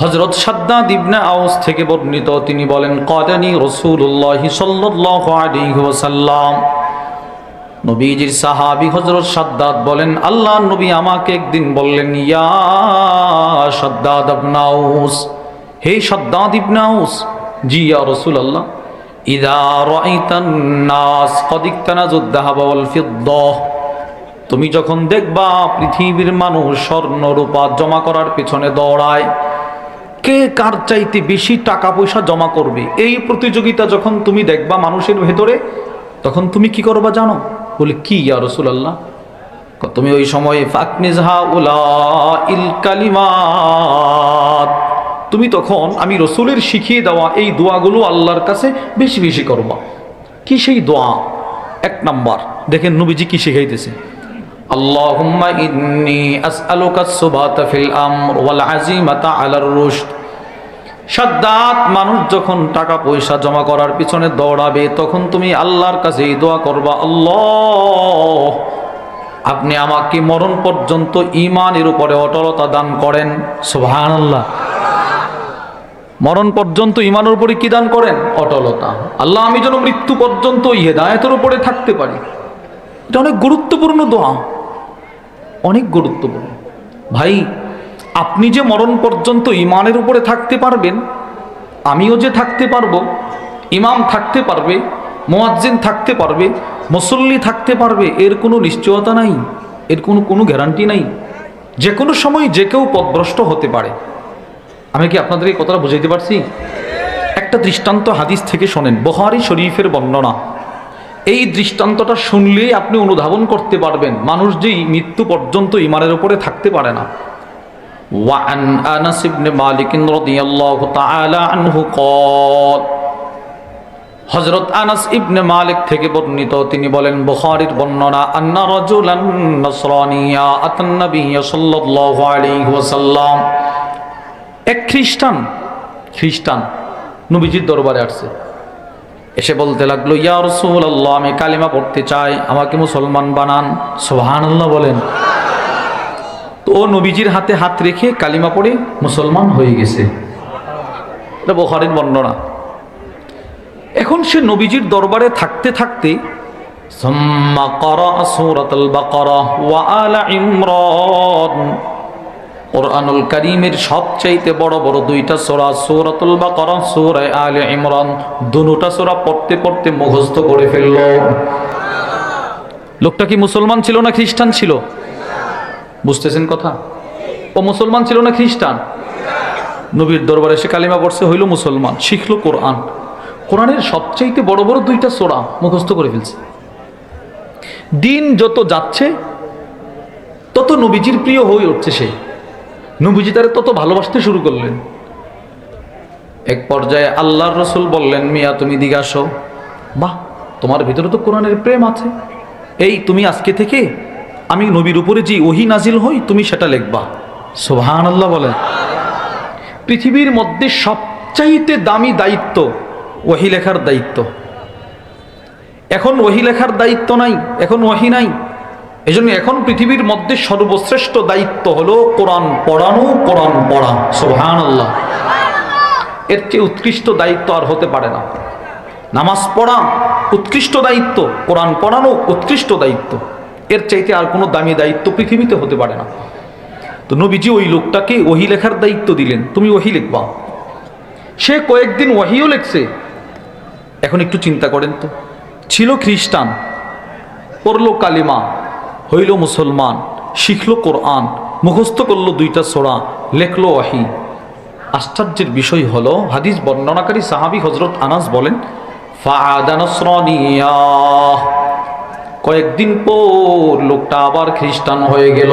হযরত Shaddad ইবনে আউস থেকে বর্ণিত, তিনি বলেন ক্বালানি রাসূলুল্লাহ সাল্লাল্লাহু আলাইহি ওয়াসাল্লাম, নবীজির সাহাবী হযরত শাদ্দাদ বলেন আল্লাহর নবী আমাকে একদিন বললেন, ইয়া শাদ্দাদ ইবনে আউস, হে শাদ্দাদ ইবনে আউস। জি ইয়া রাসূলুল্লাহ। ইযা রাআইতান নাস ক্বাদ ইকতানাজুদ যাহাবা ওয়াল ফিদ্দাহ, তুমি যখন দেখবা পৃথিবীর মানুষ স্বর্ণ রূপা জমা করার পেছনে দৌড়ায়, কে কার চাইতে বেশি টাকা পয়সা জমা করবে, এই প্রতিযোগিতা যখন তুমি দেখবা মানুষের ভেতরে, তখন তুমি কি করবা জানো? বলে কি ইয়া রাসূলুল্লাহ? তুমি ওই সময়ে ফাকনিজহা উলাইল কালিমাত, তুমি তখন আমি রসুলের শিখিয়ে দেওয়া এই দোয়াগুলো আল্লাহর কাছে বেশি বেশি করবা। কি সেই দোয়া? এক নাম্বার দেখেন নবীজি কি শিখাইতেছে, আল্লাহুম্মা ইন্নী আসআলুকা সুবাতা ফিল আমর ওয়াল আযীমাতা আলার রুশদ। শাদ্দাদ, মানুষ যখন টাকা পয়সা জমা করার পিছনে দৌড়াবে, তখন তুমি আল্লাহর কাছে এই দোয়া করবা, আল্লাহ আপনি আমাকে মরণ পর্যন্ত ঈমানের উপরে অটলতা দান করেন। সুবহানাল্লাহ। মরণ পর্যন্ত ঈমানের উপরে কি দান করেন? অটলতা। আল্লাহ আমি যেন মৃত্যু পর্যন্ত হিদায়াতের উপরে থাকতে পারি। এটা অনেক গুরুত্বপূর্ণ দোয়া, অনেক গুরুত্বপূর্ণ। ভাই, আপনি যে মরণ পর্যন্ত ঈমানের উপরে থাকতে পারবেন, আমিও যে থাকতে পারবো, ইমাম থাকতে পারবে, মুয়াজ্জিন থাকতে পারবে, মুসল্লি থাকতে পারবে, এর কোনো নিশ্চয়তা নাই, এর কোনো গ্যারান্টি নাই। যে কোনো সময় যে কেউ পথভ্রষ্ট হতে পারে। আমি কি আপনাদের এই কথাটা বুঝাইতে পারছি? একটা দৃষ্টান্ত হাদিস থেকে শোনেন, বুখারী শরীফের বর্ণনা। এই দৃষ্টান্তটা শুনলেই আপনি অনুধাবন করতে পারবেন মানুষ যে মৃত্যু পর্যন্ত ঈমানের উপরে থাকতে পারে না। ওয়ান আনাস ইবনে মালিক রাদিয়াল্লাহু তাআলা আনহু ক্বাল, হযরত আনাস ইবনে মালিক থেকে বর্ণিত, তিনি বলেন, বুখারীর বর্ণনা, আন্না রাজুলান নাসরানিয়া আতান নবী সাল্লাল্লাহু আলাইহি ওয়াসাল্লাম, এক খ্রিস্টান নবীজির দরবারে আসছে। এসে বলতে লাগলো, ইয়া রাসূলুল্লাহ আমি কালিমা পড়তে চাই, আমাকে মুসলমান বানান। সুবহানাল্লাহ বলেন। তো ও নবীজির হাতে হাত রেখে কালিমা পড়ে মুসলমান হয়ে গেছে। এটা বুখারীর বর্ণনা। এখন সে নবীজির দরবারে থাকতে থাকতে সুম্মা ক্বারা সূরাতুল বাকারা ওয়া আলা ইমরান, কুরআনুল কারীমের সবচাইতে বড় বড় দুইটা সূরা, সূরাতুল বাকারা, সূরা আলে ইমরান, দুটোটা সূরা পড়তে পড়তে মুখস্থ করে ফেলল। লোকটা কি মুসলমান ছিল না খ্রিস্টান ছিল? বুঝতেছেন কথা? ও মুসলমান ছিল না খ্রিস্টান? নবীর দরবারে এসে কালিমা পড়ছে, হইল মুসলমান, শিখলো কোরআন। কোরআনের সবচাইতে বড় বড় দুইটা সূরা মুখস্থ করে ফেলছে। দিন যত যাচ্ছে তত নবীজির প্রিয় হয়ে উঠছে সে। নবীজি তারে তত ভালোবাসতে শুরু করলেন। এক পর্যায়ে আল্লাহর রাসূল বললেন, মিয়া তুমি দিকে আসো। বাহ, তোমার ভিতরে তো কোরআনের প্রেম আছে, এই তুমি আজকে থেকে আমি নবীর উপরে যে ওহী নাজিল হই তুমি সেটা লিখবা। সুবহানাল্লাহ বলেন। পৃথিবীর মধ্যে সবচাইতে দামি দায়িত্ব ওহী লেখার দায়িত্ব। এখন ওহী লেখার দায়িত্ব নাই, এখন ওহী নাই। এজন্য এখন পৃথিবীর মধ্যে সর্বশ্রেষ্ঠ দায়িত্ব হলো কোরআন পড়ানো, কোরআন পড়া। সুবহানাল্লাহ। এর চেয়ে উৎকৃষ্ট দায়িত্ব আর হতে পারে না। নামাজ পড়া উৎকৃষ্ট দায়িত্ব, কোরআন পড়ানো উৎকৃষ্ট দায়িত্ব, এর চাইতে আর কোনো দামি দায়িত্ব পৃথিবীতে হতে পারে না। তো নবীজি ওই লোকটাকে ওহী লেখার দায়িত্ব দিলেন, তুমি ওহী লিখবা। সে কয়েকদিন ওহীও লিখছে। এখন একটু চিন্তা করেন তো, ছিল খ্রিস্টান, পড়লো কালিমা, হইল মুসলমান, শিখলো কোরআন, মুখস্থ করলো দুইটা সূরা, লেখলো ওহী। আশ্চর্যের বিষয় হলো, হাদিস বর্ণনাকারী সাহাবী হযরত আনাস বলেন, ফাআদা নাসরানিয়া, কয়েকদিন পর লোকটা আবার খ্রিস্টান হয়ে গেল।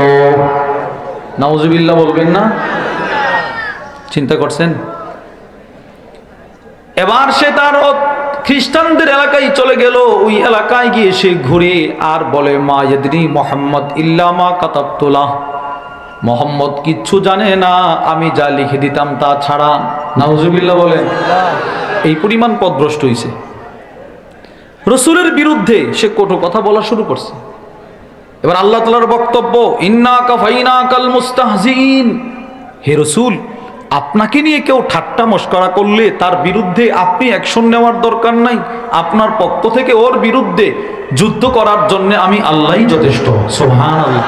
নাউজুবিল্লাহ বলবেন না? চিন্তা করছেন? এবার সে তার খ্রিস্টানদের এলাকায় চলে গেল। ওই এলাকায় গিয়ে সে ঘুরে আর বলে, মা ইয়াদরি মুহাম্মদ ইল্লা মা কাতাবতুলাহ, মুহাম্মদ কিচ্ছু জানে না, আমি যা লিখে দিতাম তা ছাড়া। নাউজুবিল্লাহ বলেন। এই পরিমাণ পথভ্রষ্ট হইছে। রাসূলের বিরুদ্ধে সে কটু কথা বলা শুরু করছে। এবার আল্লাহ তাআলার বক্তব্য, ইন্না কাফাইনাকাল মুস্তাহজিন, হে রাসূল আপনাকে নিয়ে কেউ ঠাট্টা মস্করা করলে তার বিরুদ্ধে আপনি অ্যাকশন নেওয়ার দরকার নাই। আপনার পক্ষ থেকে ওর বিরুদ্ধে যুদ্ধ করার জন্য আমি আল্লাহই যথেষ্ট। সুবহানাল্লাহ।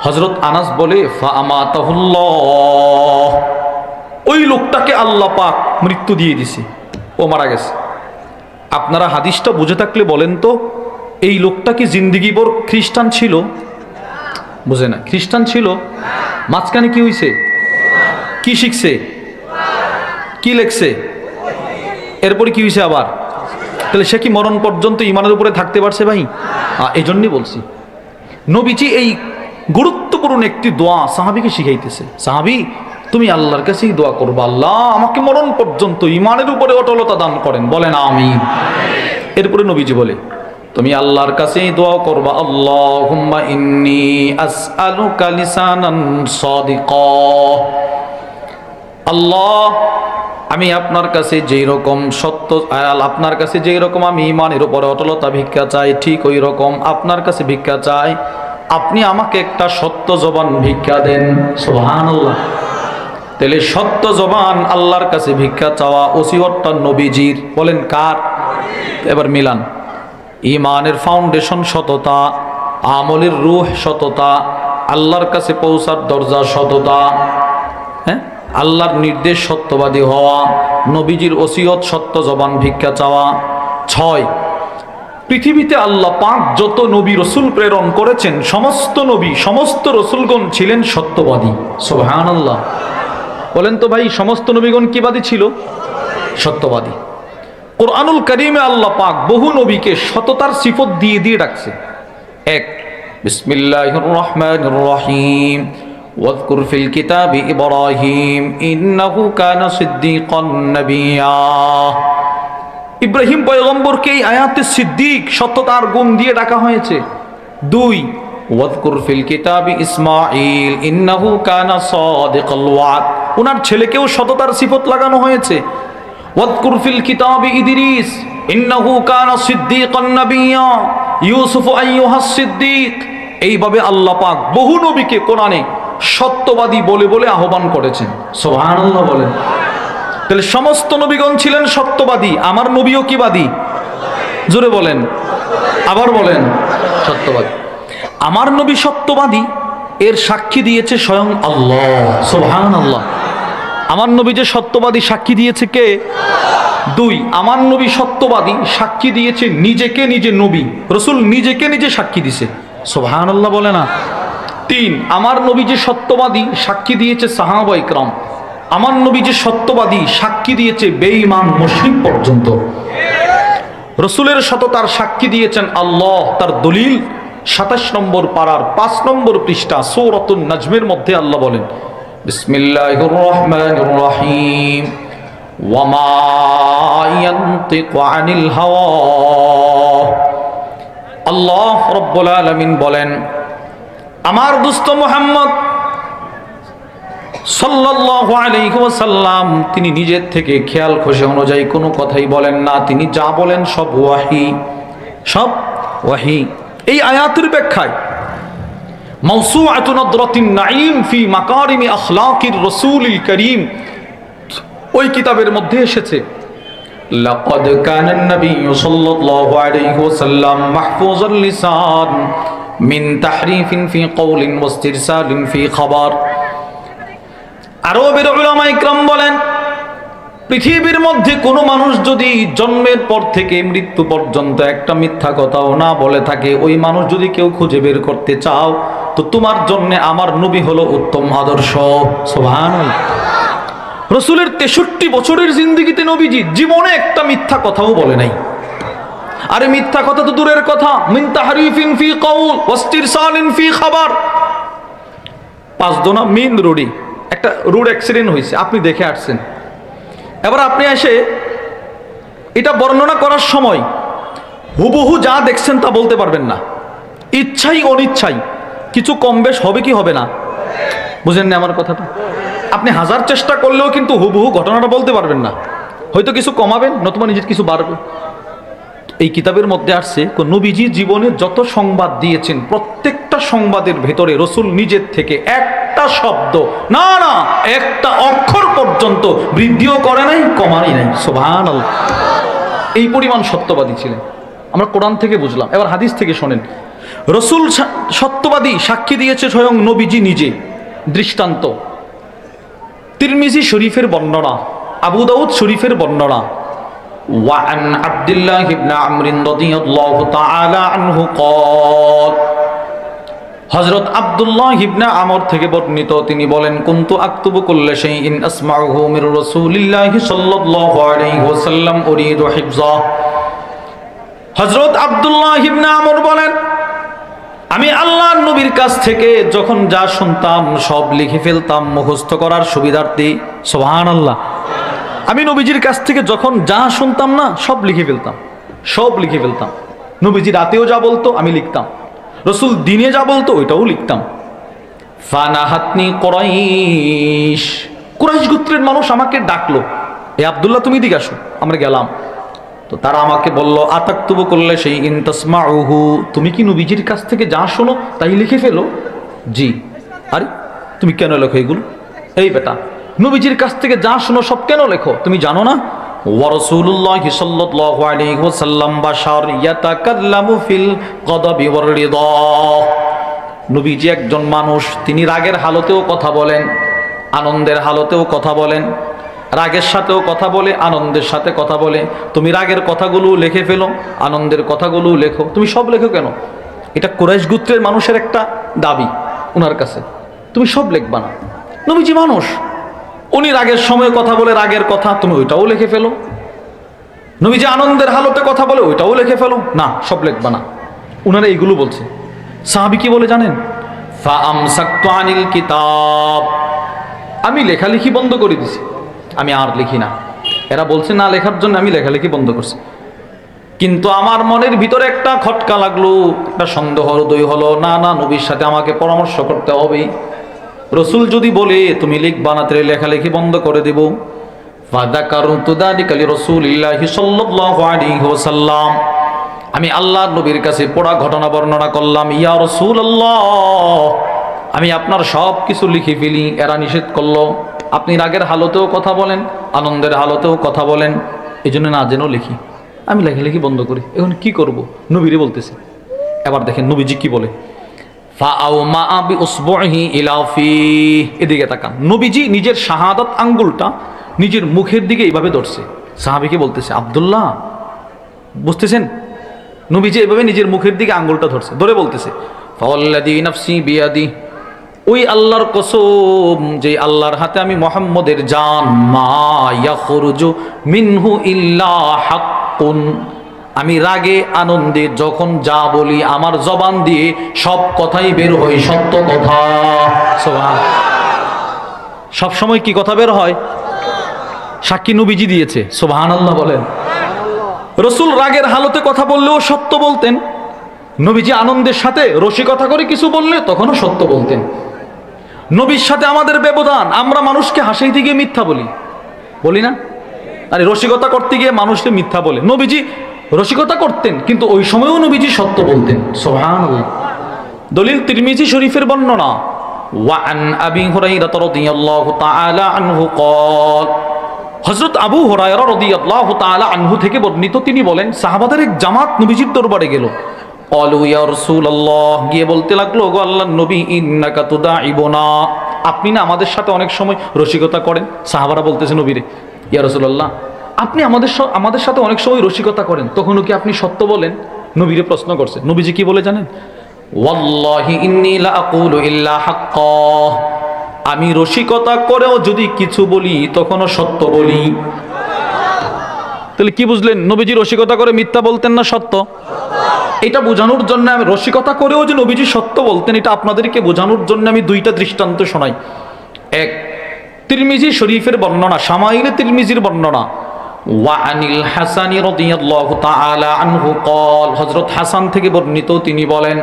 হযরত আনাস বলে ফাআমাতাহুল্লাহ, ওই লোকটাকে আল্লাহ পাক মৃত্যু দিয়ে দিছে, ও মারা গেছে। আপনারা হাদিসটা বুঝে থাকলে বলেন তো, এই লোকটা কি জিন্দিগিভর খ্রিস্টান ছিল? বুঝে না, খ্রিস্টান ছিল। মাঝখানে কি হইছে? কি শিখছে? কি লেখছে? এরপরে কি হয়েছে আবার? তাহলে সে কি মরণ পর্যন্ত ইমানের উপরে থাকতে পারছে ভাই? এই জন্যই বলছি, নবীজি এই গুরুত্বপূর্ণ একটি দোয়া সাহাবীকে শিখাইতেছে। সাহাবী, তুমি আল্লাহর কাছেই দোয়া করবা, আল্লাহ আমাকে মরণ পর্যন্ত ইমানের উপরে অটলতা দান করেন। বলেন আমিন। এরপরে নবীজি বলে, তুমি আল্লাহর কাছেই দোয়া করবা, আল্লাহুম্মা ইন্নী আসআলুকা লিসানান সাদিকা। আল্লাহ, আমি আপনার কাছে যেই রকম সত্য, আপনার কাছে যেই রকম আমি ইমানের উপরে অটলতা ভিক্ষা চাই, ঠিক ওই রকম আপনার কাছে ভিক্ষা চাই, আপনি আমাকে একটা সত্য জবান ভিক্ষা দেন। সুবহানাল্লাহ। তাহলে সত্য জবান আল্লাহর কাছে ভিক্ষা চাওয়া ওসিয়তটা নবীজির। বলেন কার? এবার মিলান। ইমানের ফাউন্ডেশন সততা, আমলের রূহ সততা, আল্লাহর কাছে পৌঁছার দরজা সততা, হ্যাঁ, আল্লাহর নির্দেশ সত্যবাদী হওয়া, নবীজির ওসিয়ত সত্য জবান ভিক্ষা চাওয়া। 6, পৃথিবীতে আল্লাহ পাক যত নবী রসুল প্রেরণ করেছেন, সমস্ত নবী সমস্ত রসুলগণ ছিলেন সত্যবাদী। সুবহানাল্লাহ। বলেন তো ভাই, সমস্ত নবীগণ কিবাদী ছিল? সত্যবাদী। কোরআনুল কারীমে আল্লাহ পাক বহু নবীকে সততার সিফত দিয়ে দিয়ে ডাকছে। 1, বিসমিল্লাহির রহমানির রহিম, ওয়াযকুর ফিল কিতাবি ইব্রাহিম ইন্নাহু কানা সিদ্দীকান নাবিয়্যা। ইব্রাহিম পয়গম্বরকে এই আয়াতে সিদ্দিক, সত্যতার গুণ দিয়ে ডাকা হয়েছে। 2, ওয়াযকুর ফিল কিতাবি ইসমাঈল ইন্নাহু কানা সাদিকাল ওয়াদ। ওনার ছেলেকেও সততার সিফত লাগানো হয়েছে। ওয়াযকুর ফিল কিতাবি ইদরিস ইন্নাহু কানা সিদ্দীকান নাবিয়্যা ইউসুফ আইয়ুহাস সিদ্দীক। এইভাবে আল্লাহ পাক বহু নবীকে কোরআনে সত্যবাদী বলে বলে আহ্বান করেছেন। সুবহানাল্লাহ বলেন। তাহলে সমস্ত নবীগণ ছিলেন সত্যবাদী। আমার নবীও কি বাদী? জোরে বলেন, আবার বলেন, সত্যবাদী। আমার নবী সত্যবাদী, এর সাক্ষী দিয়েছে স্বয়ং আল্লাহ। সুবহানাল্লাহ। আমার নবী যে সত্যবাদী সাক্ষী দিয়েছে কে? 2, আমার নবী সত্যবাদী সাক্ষী দিয়েছে নিজেকে নিজে। নবী রসুল নিজেকে নিজে সাক্ষী দিছে। সুবহানাল্লাহ বলে না। 3, আমার নবী যে সত্যবাদী সাক্ষী দিয়েছে সাহাবা ইকরাম। আমার নবী যে সত্যবাদী সাক্ষী দিয়েছে বেঈমান মুশরিক পর্যন্ত। রসুলের সততার সাক্ষী দিয়েছেন আল্লাহ। তার দলিল 27 নম্বর পারার 5 নম্বর পৃষ্ঠা সূরাতুন নাজমের মধ্যে আল্লাহ বলেন, বিসমিল্লাহির রহমানির রহিম, ওয়ামা ইয়ানতিকু আনিল হাওয়া। আল্লাহ রাব্বুল আলামিন বলেন, আমার দোস্ত মুহাম্মদ সাল্লাল্লাহু আলাইহি ওয়াসাল্লাম তিনি নিজের থেকে খেয়াল খুশি অনুযায়ী কোনো কথাই বলেন না। তিনি যা বলেন সব ওয়াহি, সব ওয়াহি। এই আয়াতের ব্যাখ্যায় মাওসুআতু নাদরাতিন নাঈম ফি মাকারিমি আখলাকির রাসূলিল কারীম, ওই কিতাবের মধ্যে এসেছে, লাকাদ কানান নাবিয়্যু সাল্লাল্লাহু আলাইহি ওয়াসাল্লাম মাহফুজাল লিসান মিন তাহরিফিন ফি কওলিন ওয়াস্তিরসালিন ফি খাবার। আরবের উলামা ইকরাম বলেন, পৃথিবীর মধ্যে কোনো মানুষ যদি জন্মের পর থেকে মৃত্যু পর্যন্ত একটা মিথ্যা কথাও না বলে থাকে, ওই মানুষ যদি কেউ খুঁজে বের করতে চাও, তো তোমার জন্য আমার নবী হলো উত্তম আদর্শ। সুবহানাল্লাহ। রসুলের 63 বছরের জিন্দেগিতে নবীজি জীবনে একটা মিথ্যা কথাও বলে নাই। আরে মিথ্যা কথা তো দূরের কথা, মিন তাহরিফিন ফি কওল ওয়াস্তিরসালিন ফি খাবার। 5 দোনা মেইন রোডে একটা রোড অ্যাক্সিডেন্ট হয়েছে, আপনি দেখে আসছেন। এবার আপনি এসে এটা বর্ণনা করার সময় হুবহু যা দেখছেন তা বলতে পারবেন না। ইচ্ছাই অনিচ্ছাই কিছু কম বেশ হবে কি হবে না? বুঝেন না আমার কথাটা? আপনি হাজার চেষ্টা করলেও কিন্তু হুবহু ঘটনাটা বলতে পারবেন না। হয়তো কিছু কমাবেন, নতুবা নিজের কিছু বাড়বে। এই কিতাবের মধ্যে আসছে, নবীজি জীবনে যত সংবাদ দিয়েছেন প্রত্যেকটা সংবাদের ভেতরে রসুল নিজের থেকে একটা শব্দ, না না, একটা অক্ষর পর্যন্ত বৃদ্ধিও করে নাই, কমাই নাই। সুবহানাল্লাহ। এই পরিমাণ সত্যবাদী ছিলেন। আমরা কোরআন থেকে বুঝলাম, এবার হাদিস থেকে শোনেন। রসুল সত্যবাদী, সাক্ষী দিয়েছে স্বয়ং নবীজি নিজে। দৃষ্টান্ত তিরমিজি শরীফের বর্ণনা, আবু দাউদ শরীফের বর্ণনা। ওয়ান আব্দুল্লাহ ইবনে আমর রাদিয়াল্লাহু তাআলা আনহু قال, হযরত আব্দুল্লাহ ইবনে আমর থেকে বর্ণিত, তিনি বলেন, কুনতু আকতুবু কুল্লা শাইইন আসমাউহু মির রাসূলিল্লাহি সাল্লাল্লাহু আলাইহি ওয়াসাল্লাম উরিদু হিফযা। হযরত আব্দুল্লাহ ইবনে আমর বলেন, আমি আল্লাহর নবীর কাছ থেকে যখন যা শুনতাম সব লিখে ফেলতাম মুখস্থ করার সুবিধার্থে। সুবহানাল্লাহ। আমি নবীজির কাছ থেকে যখন যা শুনতাম না, সব লিখে ফেলতাম, সব লিখে ফেলতাম। নবীজি রাতেও যা বলতো আমি লিখতাম, রসুল দিনে যা বলতো ওইটাও লিখতাম। ফানাহাতনি কুরাইশ, কুরাইশ গোত্রের মানুষ আমাকে ডাকলো, এ আব্দুল্লাহ তুমি দিকে আসো। আমরা গেলাম, তো তারা আমাকে বলল, আতাকতুবু করলে সেই ইনতাসমাউহু, তুমি কি নবীজির কাছ থেকে যা শোনো তাই লিখে ফেলো? জি। আরে তুমি কেন লেখো এগুলো? এই বেটা, নবীজির কাছ থেকে যা শোনো সব কেন লেখো? তুমি জানো না ওয়া রাসূলুল্লাহি সাল্লাল্লাহু আলাইহি ওয়াসাল্লাম বাশার ইয়াতাকাল্লামু ফিল গদাবি ওয়ার রিদা, নবীজি একজন মানুষ, তিনি রাগের হালতেও কথা বলেন, আনন্দের হালতেও কথা বলেন, রাগের সাথেও কথা বলে, আনন্দের সাথে কথা বলে। তুমি রাগের কথাগুলো লিখে ফেলো, আনন্দের কথাগুলো লেখো, তুমি সব লেখো কেন? এটা কুরাইশ গোত্রের মানুষের একটা দাবি ওনার কাছে, তুমি সব লিখবা না। নবীজি মানুষ, উনি রাগের সময় কথা বলে রাগের কথা, তুমি ওইটাও লিখে ফেলো। নবীজি আনন্দের হালতে কথা বলে ওইটাও লিখে ফেলো, না সব লিখবা না। ওনারা এইগুলো বলছে। সাহাবী কি বলে জানেন? ফা আমসাকতু আনিল কিতাব, আমি লেখালেখি বন্ধ করে দিছি, আমি আর লিখি না। এরা বলছে না লেখার জন্য, আমি লেখালেখি বন্ধ করছি। কিন্তু আমার মনের ভিতরে একটা খটকা লাগলো, একটা সন্দেহ হৃদয় হলো, না না, নবীর সাথে আমাকে পরামর্শ করতে হবে। রসুল যদি বলে তুমি লিখবা না, তাহলে লেখালেখি বন্ধ করে দেব। ফাযাকারতু যালিকা লিরাসূলিল্লাহি সাল্লাল্লাহু আলাইহি ওয়াসাল্লাম, আমি আল্লাহর নবীর কাছে পুরা ঘটনা বর্ণনা করলাম। ইয়া রাসূলুল্লাহ, আমি আপনার সব কিছু লিখে ফেলি, এরা নিষেধ করলো, আপনি রাগের হালতেও কথা বলেন, আনন্দের হালতেও কথা বলেন, এই জন্য না জেনেও লিখি, আমি লেখালেখি বন্ধ করি। এখন কি করব? নবীরে বলতেছে। এবার দেখেন নবীজি কি বলে। এদিকে তাকান, নবীজি নিজের শাহাদাত আঙ্গুলটা নিজের মুখের দিকে এইভাবে ধরছে। সাহাবীকে বলতেছে, আব্দুল্লাহ, বুঝতেছেন? নবীজি এইভাবে নিজের মুখের দিকে আঙ্গুলটা ধরছে, ধরে বলতেছে, ফাওয়াল্লাযী নাফসি বিয়াদি, ওই আল্লাহর কসম যে আল্লাহর হাতে আমি মুহাম্মদের জান, মা ইয়াখরুজু মিনহু ইল্লা হাক্কুন, আমি রাগে আনন্দে যখন যা বলি আমার জবান দিয়ে সব কথাই বের হয় সত্য কথা। সব সময় কি কথা বের হয়? সাক্ষী নবীজি দিয়েছে। সুবহানাল্লাহ বলেন। রসুল রাগের হালতে কথা বললেও সত্য বলতেন, নবীজি আনন্দের সাথে রসিকতা করে কিছু বললে তখনও সত্য বলতেন। নবীর সাথে আমাদের ব্যবধান, আমরা মানুষকে হাসাইতে গিয়ে মিথ্যা বলি, বলি না? আরে রসিকতা করতে গিয়ে মানুষকে মিথ্যা বলে। নবীজি রসিকতা করতেন, কিন্তু ওই সময়ও নবীজি সত্য বলতেন। সুবহানাল্লাহ। দলিল তিরমিজি শরীফের বর্ণনা। ওয়ান আবি হুরায়রা রাদিয়াল্লাহু তাআলা আনহু قال, হযরত আবু হুরায়রা রাদিয়াল্লাহু তাআলা আনহু থেকে বর্ণিত, তিনি বলেন, সাহাবাদের এক জামাত নবীজির দরবারে গেল। ক্বালু ইয়া রাসূলুল্লাহ, গিয়ে বলতে লাগলো, গো আল্লাহর নবী, ইন্নাকা তুদাইবুনা, আপনি না আমাদের সাথে অনেক সময় রসিকতা করেন। সাহাবারা বলতেছে নবীরে, ইয়া রাসূলুল্লাহ, আপনি আমাদের সাথে অনেক সময় রসিকতা করেন, তখনও কি আপনি সত্য বলেন? নবীরে প্রশ্ন করছে। নবীজি কি বলে জানেন? ওয়াল্লাহি ইন্নী লা আকুলু ইল্লা হাক্কা, আমি রসিকতা করেও যদি কিছু বলি তখনও সত্য বলি। তাহলে কি বুঝলেন? নবীজি রসিকতা করে মিথ্যা বলতেন না সত্য? এটা বোঝানোর জন্য, আমি রসিকতা করেও যে নবীজি সত্য বলতেন, এটা আপনাদেরকে বোঝানোর জন্য আমি দুইটা দৃষ্টান্ত শোনাই। এক, তিরমিজি শরীফের বর্ণনা, শামাইলে তিরমিজির বর্ণনা। ওয়ানিল হাসানি রাদিয়াল্লাহু তাআলা আনহু قال, হযরত হাসান থেকে বর্ণিত, তিনি বলেন,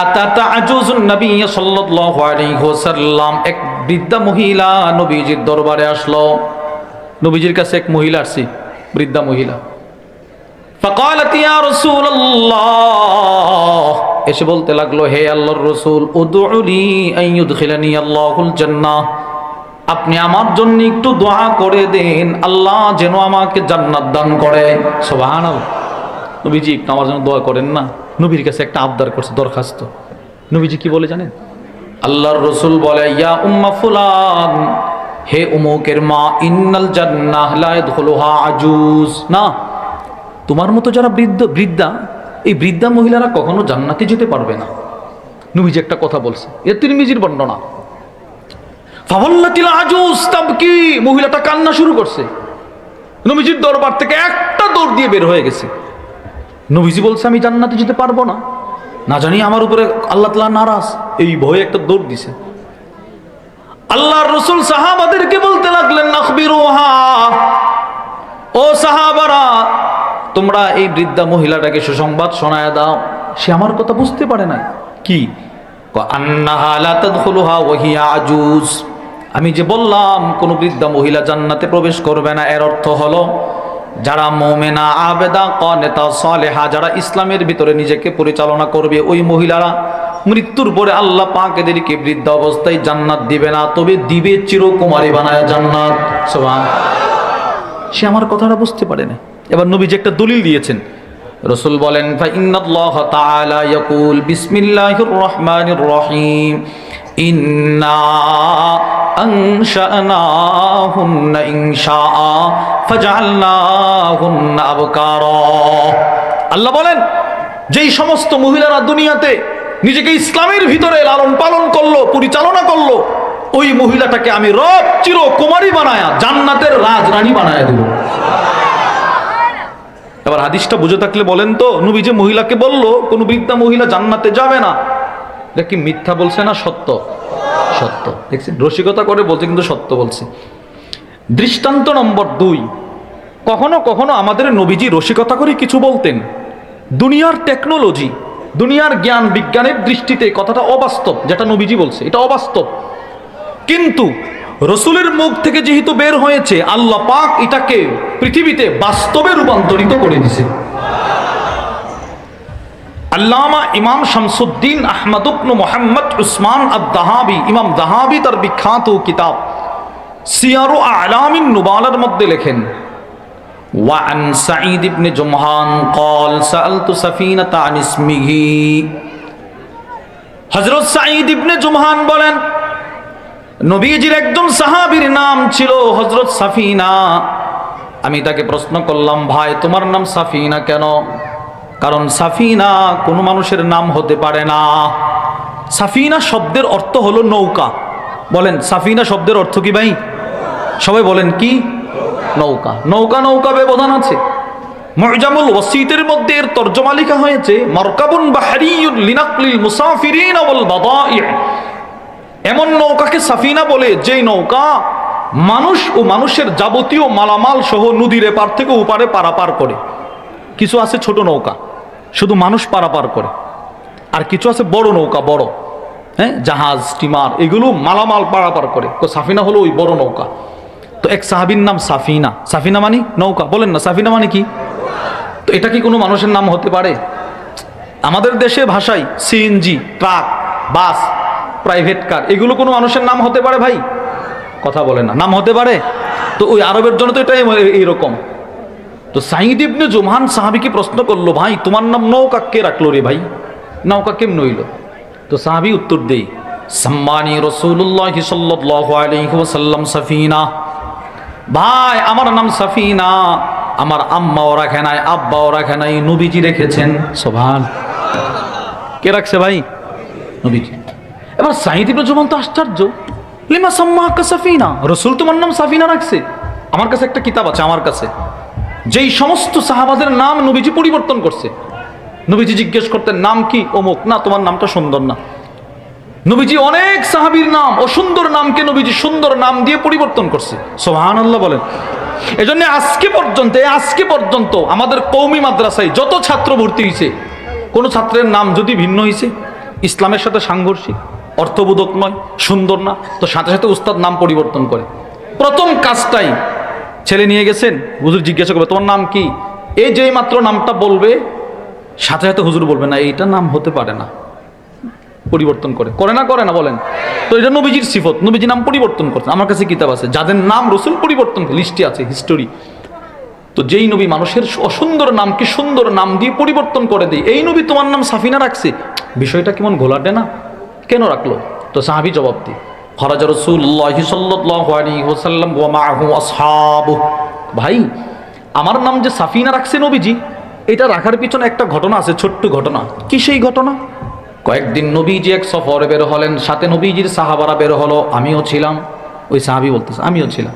আতাতা আজুজুন নবী সাল্লাল্লাহু আলাইহি ওয়াসাল্লাম, এক বৃদ্ধা মহিলা নবীজির দরবারে আসলো। নবীজির কাছে এক মহিলা আসছে, বৃদ্ধা মহিলা। ফাকালাত ইয়া রাসূলুল্লাহ, এসে বলতে লাগলো, হে আল্লাহর রাসূল, উদউলি আইয়ুদখিলানি আল্লাহুল জান্নাহ, আপনি আমার জন্য একটু দোয়া করে দেন, আল্লাহ যেন আমাকে জান্নাত দান করে। সুবহানাল্লাহ। নবীজি একটু আমার জন্য দোয়া করেন না। নবীর কাছে একটা আবদার করছে, দরখাস্ত। নবীজি কি বলে জানেন? আল্লাহর রাসূল বলে, ইয়া উম্মা ফুলান, হে উমুকের মা, ইন্নাল জান্নাহ লা ইয়াদখুলুহা আজুজ, না, তোমার মতো যারা বৃদ্ধা এই বৃদ্ধা মহিলারা কখনো জান্নাতে যেতে পারবে না। নবীজি একটা কথা বলছে, এ তিরমিজির বর্ণনা। ফাওয়াল্লাতিল আজুজ তাবকি, মহিলাটা কান্না শুরু করছে। নবীজির দরবার থেকে একটা দৌড় দিয়ে বের হয়ে গেছে। নবীজি বলছে, আমি জান্নাতে যেতে পারবো না, না জানি আমার উপরে আল্লাহ তাআলা নারাজ, এই ভয়ে একটা দৌড় দিছে। আল্লাহর রাসূল সাহাবাদেরকে বলতে লাগলেন, নাখবিরুহা, ও সাহাবারা, তোমরা এই বৃদ্ধা মহিলাটাকে সুসংবাদ শোনায় দাও, সে আমার কথা বুঝতে পারে না। কি? আন্নাহা লা তাদখুলুহা ওয়া হিয়া আজুজ, আমি যে বললাম কোন বৃদ্ধা মহিলা জান্নাতে প্রবেশ করবে না, এর অর্থ হলো যারা মুমিনা, আবেদা, কানিতা, সালেহা, যারা ইসলামের ভিতরে নিজেকে পরিচালনা করবে, ওই মহিলারা মৃত্যুর পরে আল্লাহ পাক এদেরকে বৃদ্ধ অবস্থায় জান্নাত দিবে না, তবে দিবে চিরকুমারী বানায় জান্নাত। সুবহানাল্লাহ। সে আমার কথাটা বুঝতে পারে না। এবার নবীজি একটা দলিল দিয়েছেন। রাসূল বলেন, ফা ইন্নাল্লাহ তাআলা ইয়াকুল বিসমিল্লাহির রহমানির রহিম, ইন্না আনশানাহুন্না ইনশাআ ফাজআলনাহুন্না আবকারা। আল্লাহ বলেন, যেই সমস্ত মহিলারা দুনিয়াতে নিজেকে ইসলামের ভিতরে লালন পালন করলো, পরিচালনা করলো, ওই মহিলাটাকে আমি রব চিরকুমারী বানায়া জান্নাতের রাজরানী বানায়া দেব। এবার হাদিসটা বুঝে থাকলে বলেন তো, নবী যে মহিলাকে বললো কোন বৃদ্ধা মহিলা জান্নাতে যাবে না, এটা কি মিথ্যা বলছে না সত্য? সত্য। দেখছেন, রসিকতা করে বলছে কিন্তু সত্য বলছে। দৃষ্টান্ত নম্বর 2, কখনো কখনো আমাদের নবীজি রসিকতা করে কিছু বলতেন। দুনিয়ার টেকনোলজি, দুনিয়ার জ্ঞান বিজ্ঞানের দৃষ্টিতে কথাটা অবাস্তব, যেটা নবীজি বলছে এটা অবাস্তব, কিন্তু রসুলের মুখ থেকে যেহেতু বের হয়েছে, আল্লাহ পাক এটাকে পৃথিবীতে বাস্তবে রূপান্তরিত করে দিয়েছে। আল্লামা ইমাম শামসুদ্দিন আহমদ ইবনে মুহাম্মদ উসমান আদ-দাহাবি, ইমাম দাহাবি তার বিখ্যাত কিতাব সিয়ারু আ'লামিন নুবালার মধ্যে লেখেন, ওয়ান সাঈদ ইবনে জুমহান قال سألت سفينة عن اسمه। হযরত সাঈদ ইবনে জুমহান বলেন, নবীজির একজন সাহাবীর নাম ছিল হযরত সাফিনা। আমি তাকে প্রশ্ন করলাম, ভাই তোমার নাম সাফিনা কেন? কারণ সাফিনা কোনো মানুষের নাম হতে পারে না। সাফিনা শব্দের অর্থ হলো নৌকা। বলেন, সাফিনা শব্দের অর্থ কি ভাই? সবাই বলেন কি? নৌকা। নৌকা নৌকা ব্যবধান আছে। মুজামুল ওয়াসিতের মধ্যে এর তরজমা লেখা হয়েছে, মারকাবুন বাহরিয়ুন লিনাকলিল মুসাফিরিন ওয়াল বাদাই। এমন নৌকাকে সাফিনা বলে যেই নৌকা মানুষ ও মানুষের যাবতীয় মালামাল সহ নদীর এপার থেকে ওপারে পারাপার করে। কিছু আছে ছোট নৌকা, শুধু মানুষ পারাপার করে, আর কিছু আছে বড় নৌকা, বড়, হ্যাঁ, জাহাজ, স্টিমার, এগুলো মালামাল পারাপার করে। তো সাফিনা হলো ওই বড় নৌকা। তো এক সাহাবীর নাম সাফিনা। সাফিনা মানে নৌকা। বলেন না, সাফিনা মানে কি? তো এটা কি কোনো মানুষের নাম হতে পারে? আমাদের দেশে ভাষায় সিএনজি, ট্রাক, বাস, প্রাইভেট কার, এগুলো কোনো মানুষের নাম হতে পারে ভাই? কথা বলে না, নাম হতে পারে? তো ওই আরবের জন্য তো এটাই এইরকম। তো সাঈদ ইবনে জুমহান সাহাবীকে প্রশ্ন করলো, ভাই তোমার নাম নৌকা কে রাখলো রে ভাই? নৌকা কেমন হইল? তো সাহাবী উত্তর দেই, সাম্মানি রাসূলুল্লাহ সাল্লাল্লাহু আলাইহি ওয়াসাল্লাম সাফিনা। ভাই আমার নাম সাফিনা, আমার আম্মাও রাখে নাই, আব্বাও রাখে নাই, নবীজি রেখেছেন। সুবহান। কে রাখছে ভাই? নবীজি। এবার সাঈদ ইবনে জুমহান তো আশ্চর্য, লিমা সাম্মাকা সাফিনা, রাসূল তোমার নাম সাফিনা রাখছে? আমার কাছে একটা কিতাব আছে, আমার কাছে, যেই সমস্ত সাহাবাদের নাম নবীজি পরিবর্তন করছে। নবীজি জিজ্ঞেস করতেন, নাম কি? অমুক। না, তোমার নামটা সুন্দর না। নবীজি অনেক সাহাবীর নাম অসুন্দর নামকে নবীজি সুন্দর নাম দিয়ে পরিবর্তন করছে। সুবহানাল্লাহ বলেন। এজন্য আজকে পর্যন্ত আমাদের কওমি মাদ্রাসায় যত ছাত্র ভর্তি হয়েছে, কোন ছাত্রের নাম যদি ভিন্ন হয়েছে, ইসলামের সাথে সাংঘর্ষিক, অর্থবোধক নয়, সুন্দর না, তো সাথে সাথে উস্তাদ নাম পরিবর্তন করে। প্রথম কাজটাই, ছেলে নিয়ে গেছেন, হুজুর জিজ্ঞাসা করবে তোমার নাম কি? এই যেই মাত্র নামটা বলবে, সাথে সাথে হুজুর বলবে না এইটা নাম হতে পারে না, পরিবর্তন করে না বলেন? তো এটা নবীজির সিফত, নবীজি নাম পরিবর্তন করছেন। আমার কাছে কিতাব আছে যাদের নাম রসুল পরিবর্তন, লিস্টে আছে, হিস্টোরি। তো যেই নবী মানুষের অসুন্দর নামকে সুন্দর নাম দিয়ে পরিবর্তন করে দেয়, এই নবী তোমার নাম সাফিনা রাখছে, বিষয়টা কেমন ঘোলাটে না? কেন রাখলো? তো সাহাবী জবাব দিয়ে খরাজা রাসূলুল্লাহি সাল্লাল্লাহু আলাইহি ওয়াসাল্লাম ওয়া মাআহু আসহাবুহু, ভাই আমার নাম যে সাফিনা রাখছে নবীজি, এটা রাখার পিছনে একটা ঘটনা আছে, ছোট্ট ঘটনা। কি সেই ঘটনা? কয়েকদিন নবীজি এক সফরে বের হলেন, সাথে নবীজির সাহাবারা বের হলো, আমিও ছিলাম। ওই সাহাবী বলতেছে আমিও ছিলাম।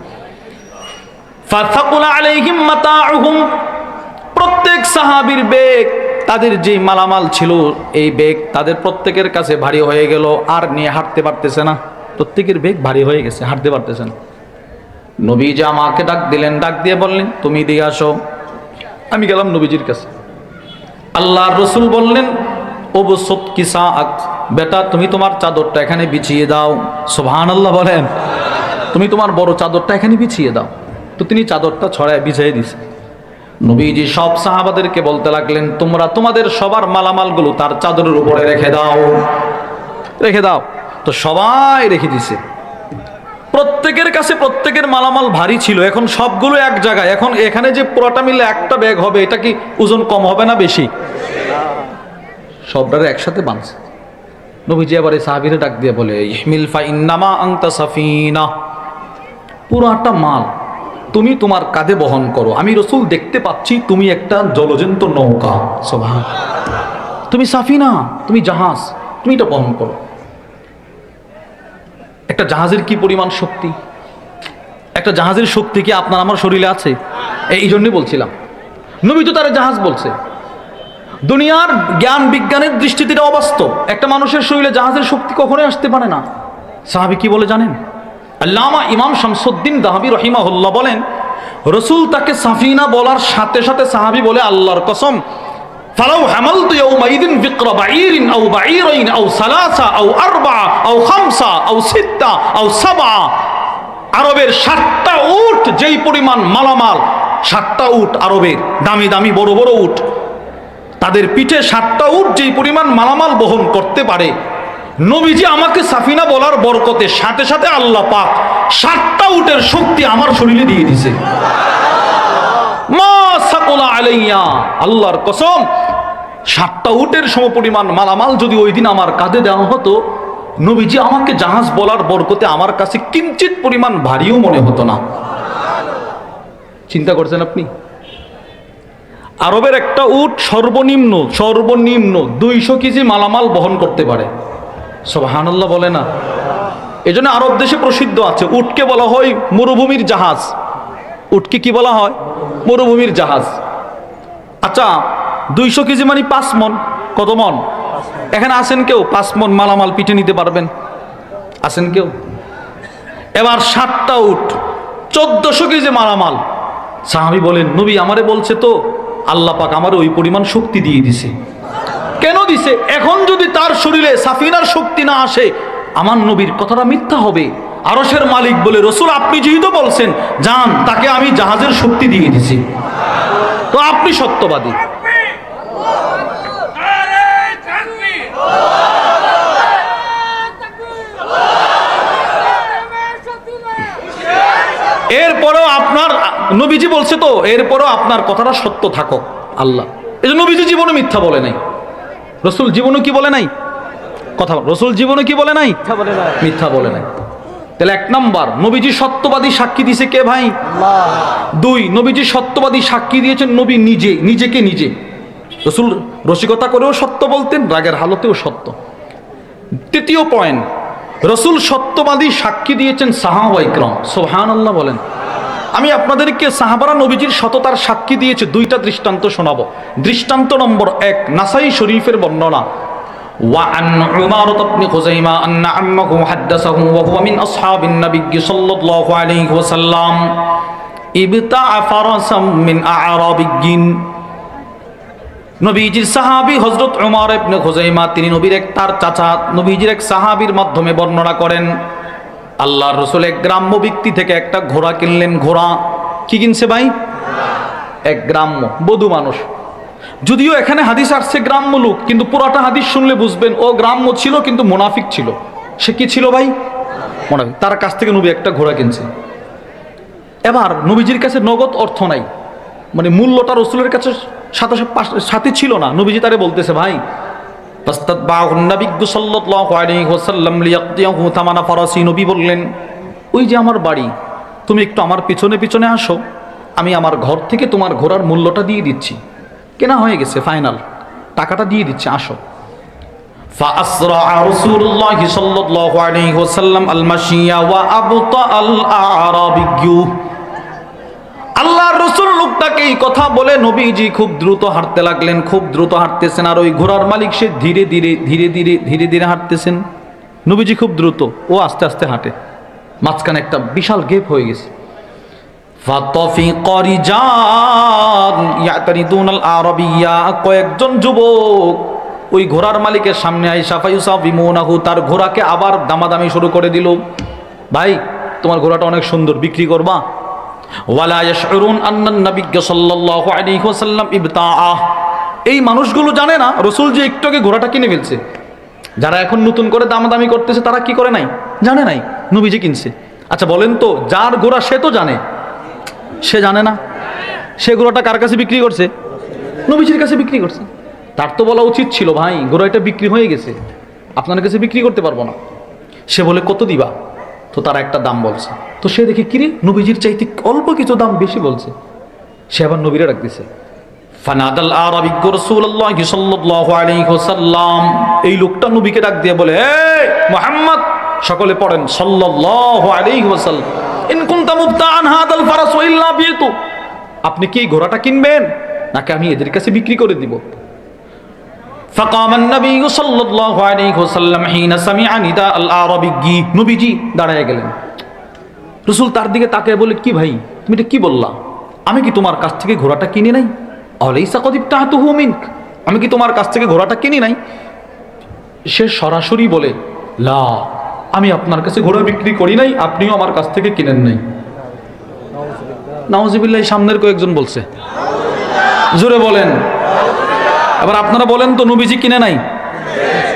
ফাতাকুলা আলাইহিম মাতাউহুম, প্রত্যেক সাহাবীর বেগ, তাদের যে মালামাল ছিল এই বেগ তাদের প্রত্যেকের কাছে ভারী হয়ে গেল, আর নিয়ে হাঁটতে পারতেছে না। প্রত্যেকের বেগ ভারী হয়ে গেছে, হাঁটতে পারতেছে না। নবীজি আমাকে ডাক দিলেন, ডাক দিয়ে বললেন তুমি দিয়ে আসো। আমি গেলাম নবীজির কাছে। আল্লাহর রাসূল বললেন ওবসুত কিসাআক, বেটা তুমি তোমার চাদরটা এখানে বিছিয়ে দাও। সুবহানাল্লাহ বলেন। তুমি তোমার বড় চাদরটা এখানে বিছিয়ে দাও। তো তিনি চাদরটা ছড়ায় বিছিয়ে দিছে। নবীজি সব সাহাবাদেরকে বলতে লাগলেন তোমরা তোমাদের সবার মালামালগুলো তার চাদরের উপরে রেখে দাও, রেখে দাও। তো সবাই রেখে দিছে। প্রত্যেকের কাছে প্রত্যেকের মালামাল ভারী ছিল, এখন সবগুলো এক জায়গায়। এখন এখানে যে পুরোটা মিলে একটা ব্যাগ হবে, এটা কি ওজন কম হবে না বেশি? সবটারে একসাথে বাঁধছে। নবীজি আবার এই সাহাবীরে ডাক দিয়ে বলে ইহমিল ফা ইন্নামা আনতা সাফিনা, পুরাটা মাল তুমি তোমার কাঁধে বহন করো। আমি রাসূল দেখতে পাচ্ছি তুমি একটা জলজন্ত নৌকা। সুবহান, তুমি সাফিনা, তুমি জাহাজ, তুমি এটা বহন করো। একটা জাহাজের কি পরিমাণ শক্তি, একটা জাহাজের শক্তি কি আপনার আমার শরীরে আছে? এই জন্যই বলছিলাম, নবী তো তার জাহাজ বলছে। দুনিয়ার জ্ঞান বিজ্ঞানের দৃষ্টিতে এটা অবাস্তব। একটা মানুষের শরীরে জাহাজের শক্তি কখনোই আসতে পারে না। সাহাবী কি বলে জানেন? আল্লামা ইমাম শামসুদ্দিন দাহাবি রহিমাহুল্লাহ বলেন রাসূল তাকে সাফিনা বলার সাথে সাথে সাহাবী বলে আল্লাহর কসম ফালাউ হামালতু ইয়াউমাইদিন বিকরা বাঈরিন আও বাঈরাইন আও সালাসা আও আরবাআ আও খামসা আও সিত্তা আও সাবআ, আরবের 7টা উট যেই পরিমাণ মালামাল, 7টা উট আরবের দামি দামি বড় বড় উট, তাদের পিঠে 7টা উট যেই পরিমাণ মালামাল বহন করতে পারে, নবীজি আমাকে সাফিনা বলার বরকতে সাথে সাথে আল্লাহ পাক 7টা উটের শক্তি আমার শরীরে দিয়ে দিয়েছে। মা সাকুলা আলাইয়া, আল্লাহর কসম 7টা উটের সমপরিমাণ মালামাল যদি ওই দিন আমার কাঁধে দেওয়া হতো, নবীজি আমাকে জাহাজ বলার বরকতে আমার কাছে কিঞ্চিত পরিমাণ ভারীও মনে হতো না। চিন্তা করছেন আপনি? আরবের একটা উট সর্বনিম্ন 200 কেজি মালামাল বহন করতে পারে। সুবহানাল্লাহ বলে না? এজন্য আরব দেশে প্রসিদ্ধ আছে, উটকে বলা হয় মরুভূমির জাহাজ। উটকে কি বলা হয়? মরুভূমির জাহাজ। আচ্ছা 200 কেজি মানে 5 মন। কত মন? এখানে আছেন কেউ 5 মন মালামাল পিঠে নিতে পারবেন? আছেন কেউ? এবার 7টা উট 1400 কেজি মালামাল। সাহাবী বলেন নবী আমারে বলছে তো আল্লাহ পাক আমার ওই পরিমাণ শক্তি দিয়ে দিছে। কেন দিছে? এখন যদি তার শরীরে সাফিনার শক্তি না আসে, আমার নবীর কথাটা মিথ্যা হবে। আরশের মালিক বলে রাসূল আপনি যেহেতু বলছেন যান, তাকে আমি জাহাজের শক্তি দিয়ে দিছি, তো আপনি সত্যবাদী। এরপরেও আপনার নবীজি বলছে তো, এরপরেও আপনার কথাটা সত্য থাকো আল্লাহ। এই যে নবীজি জীবনে মিথ্যা বলে নাই, রাসূল জীবনে কি বলে নাই? কথা রাসূল জীবনে কি বলে নাই? মিথ্যা বলে নাই। তাহলে 1 নাম্বার নবীজি সত্যবাদী সাক্ষী দিয়েছে কে ভাই? আল্লাহ। 2 নবীজি সত্যবাদী সাক্ষী দিয়েছেন নবী নিজে, নিজেকে নিজে। রাসূল রসিকতা করেও সত্য বলতেন, রাগের হালতেও সত্য। 3য় পয়েন্ট, রাসূল সত্যবাদী সাক্ষী দিয়েছেন সাহাবায়ে কিরাম। সুবহানাল্লাহ বলেন। আমি আপনাদেরকে সাহাবারা নবীজির সততার সাক্ষী দিয়েছে 2টা দৃষ্টান্ত শোনাবো। দৃষ্টান্ত নম্বর 1 নাসাই শরীফের বর্ণনা। وعن عمارة بن خزيمة أن عمه حدثه وهو من أصحاب النبي صلى الله عليه وسلم ابتاع فرسا من أعرابي। নবীজির সাহাবী হযরত উমর ইবনে খুজাইমা, তিনি নবীর তার চাচা নবীজির এক সাহাবীর মাধ্যমে বর্ণনা করেন আল্লাহর রাসূল এক গ্রাম্য ব্যক্তি থেকে একটা ঘোড়া কিনলেন। ঘোড়া কি কিনছে ভাই? এক গ্রাম্য বধূ মানুষ যদিও এখানে হাদিস আসছে গ্রাম্য লোক, কিন্তু পুরাটা হাদিস শুনলে বুঝবেন ও গ্রাম্য ছিল কিন্তু মুনাফিক ছিল। সে কি ছিল ভাই? মুনাফিক। তার কাছ থেকে নবী একটা ঘোড়া কিনছে। এবার নবীজির কাছে নগদ অর্থ নাই, মানে মূল্যটা রসুলের কাছে সাথে ছিল না। নবীজি তারে বলতেছে, ভাই নবী বললেন, ওই যে আমার বাড়ি, তুমি একটু আমার পিছনে পিছনে আসো, আমি আমার ঘর থেকে তোমার ঘোড়ার মূল্যটা দিয়ে দিচ্ছি। কেনা হয়ে গেছে, ফাইনাল, টাকাটা দিয়ে দিচ্ছে, আসো। فأسرع رسول الله صلى الله عليه وسلم المشي وأبطأ الأعرابي। আল্লাহর রাসূল লোকটাকে এই কথা বলে নবীজি খুব দ্রুত হাঁটতে লাগলেন। খুব দ্রুত হাঁটতেছেন, আর ওই ঘোড়ার মালিক সে ধীরে ধীরে ধীরে ধীরে ধীরে ধীরে হাঁটতেছেন। নবীজি খুব দ্রুত, ও আস্তে আস্তে হাঁটে। মাঝখানে একটা বিশাল গেপ হয়ে গেছে। ফাতাফিকা রিজাল ইয়াতারিদুনাল আরাবিয়্যা, কয়েকজন যুবক ওই ঘোড়ার মালিকের সামনে আইসা ফায়ুসাফিমুনাহু, তার ঘোড়াকে আবার দামাদামি শুরু করে দিল। ভাই তোমার ঘোড়াটা অনেক সুন্দর, বিক্রি করবা? ওয়ালা ইয়াশউরুন আন্নান নবী সাল্লাল্লাহু আলাইহি ওয়াসাল্লাম ইবতাআ। এই মানুষগুলো জানে না রাসূল যে একটু আগে ঘোড়াটা কিনে ফেলছে। যারা এখন নতুন করে দামাদামি করতেছে তারা কি করে নাই, জানে নাই নবী যে কিনছে। আচ্ছা বলেন তো, যার ঘোড়া সে তো জানে, সে জানে না? সে ঘোড়াটা কার কাছে বিক্রি করছে? নবীজির কাছে বিক্রি করছে। তার তো বলা উচিত ছিল, ভাই ঘোড়াটা বিক্রি হয়ে গেছে, আপনার কাছে বিক্রি করতে পারবো না। সে বলে, কত দিবা? তো তারা একটা দাম বলছে। তো সে দেখে, কিরে নবীজির চাইতে অল্প কিছু দাম বেশি বলছে। সে আবার নবীরা ডাক দিছে। ফানাদাল আরাবিয়্যু রাসূলুল্লাহি সাল্লাল্লাহু আলাইহি ওয়াসাল্লাম, এই লোকটা নবীকে ডাক দিয়ে বলে, এই মুহাম্মদ, সকলে পড়েন সাল্লাল্লাহু আলাইহি ওয়াসাল্লাম, ইন কুনতা মুবতাআন হাদাল ফারাস ওয়া ইল্লা বিতু, আপনি কি এই ঘোড়াটা কিনবেন নাকি আমি এদের কাছে বিক্রি করে দিব? ফাকামান নবী সাল্লাল্লাহু আলাইহি ওয়াসাল্লাম হিনা সামিআ নিদা আল আরাবিয়্যি, নবীজি দাঁড়ায় গেলেন। রাসূল তার দিকে তাকিয়ে বলে, কি ভাই তুমি এটা কি বললা? আমি কি তোমার কাছ থেকে ঘোড়াটা কিনি নাই? আলাইসা কদ ইবতাতুহু মিনক, আমি কি তোমার কাছ থেকে ঘোড়াটা কিনি নাই? সে সরাসরি বলে, লা, আমি আপনার কাছে ঘোড়া বিক্রি করি নাই, আপনিও আমার কাছ থেকে কিনেন নাই। নাউজুবিল্লাহ। সামনের কয়েকজন বলছে, জোরে বলেন। আবার আপনারা বলেন তো, নবীজি কিনে নাই?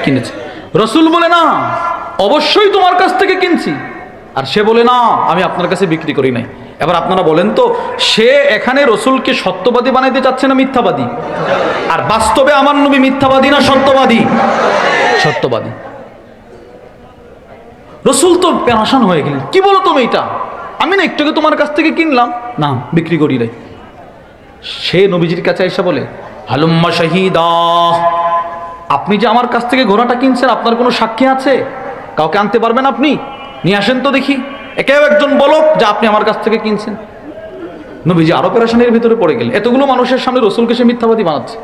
কিনেছে। রাসূল বলে, না, অবশ্যই তোমার কাছ থেকে কিনছি। আর সে বলে, না, আমি আপনার কাছে বিক্রি করি নাই। এবার আপনারা বলেন তো, সে এখানে রাসূলকে সত্যবাদী বানাইতে চাচ্ছে না মিথ্যাবাদী? আর বাস্তবে আমার নবী মিথ্যাবাদী না সত্যবাদী? সত্যবাদী। রাসূল তো পেরেশান হয়ে গেলেন, কি বলো তুমি এটা? আমি না একটু আগে তোমার কাছ থেকে কিনলাম, না বিক্রি করি নাই। সে নবীজির কাছে এসে বলে, হালুম্মা শাহিদা, আপনি যে আমার কাছ থেকে ঘোড়াটা কিনছেন, আপনার কোনো সাক্ষী আছে? কাউকে আনতে পারবেন আপনি? নিয়ে আসেন তো দেখি, একেও একজন বলো যে আপনি আমার কাছ থেকে কিনছেন। নবীজি আরো পেরেশানির ভিতরে পড়ে গেলেন। এতগুলো মানুষের সামনে রাসূলকে সে মিথ্যাবাদী বানাচ্ছে।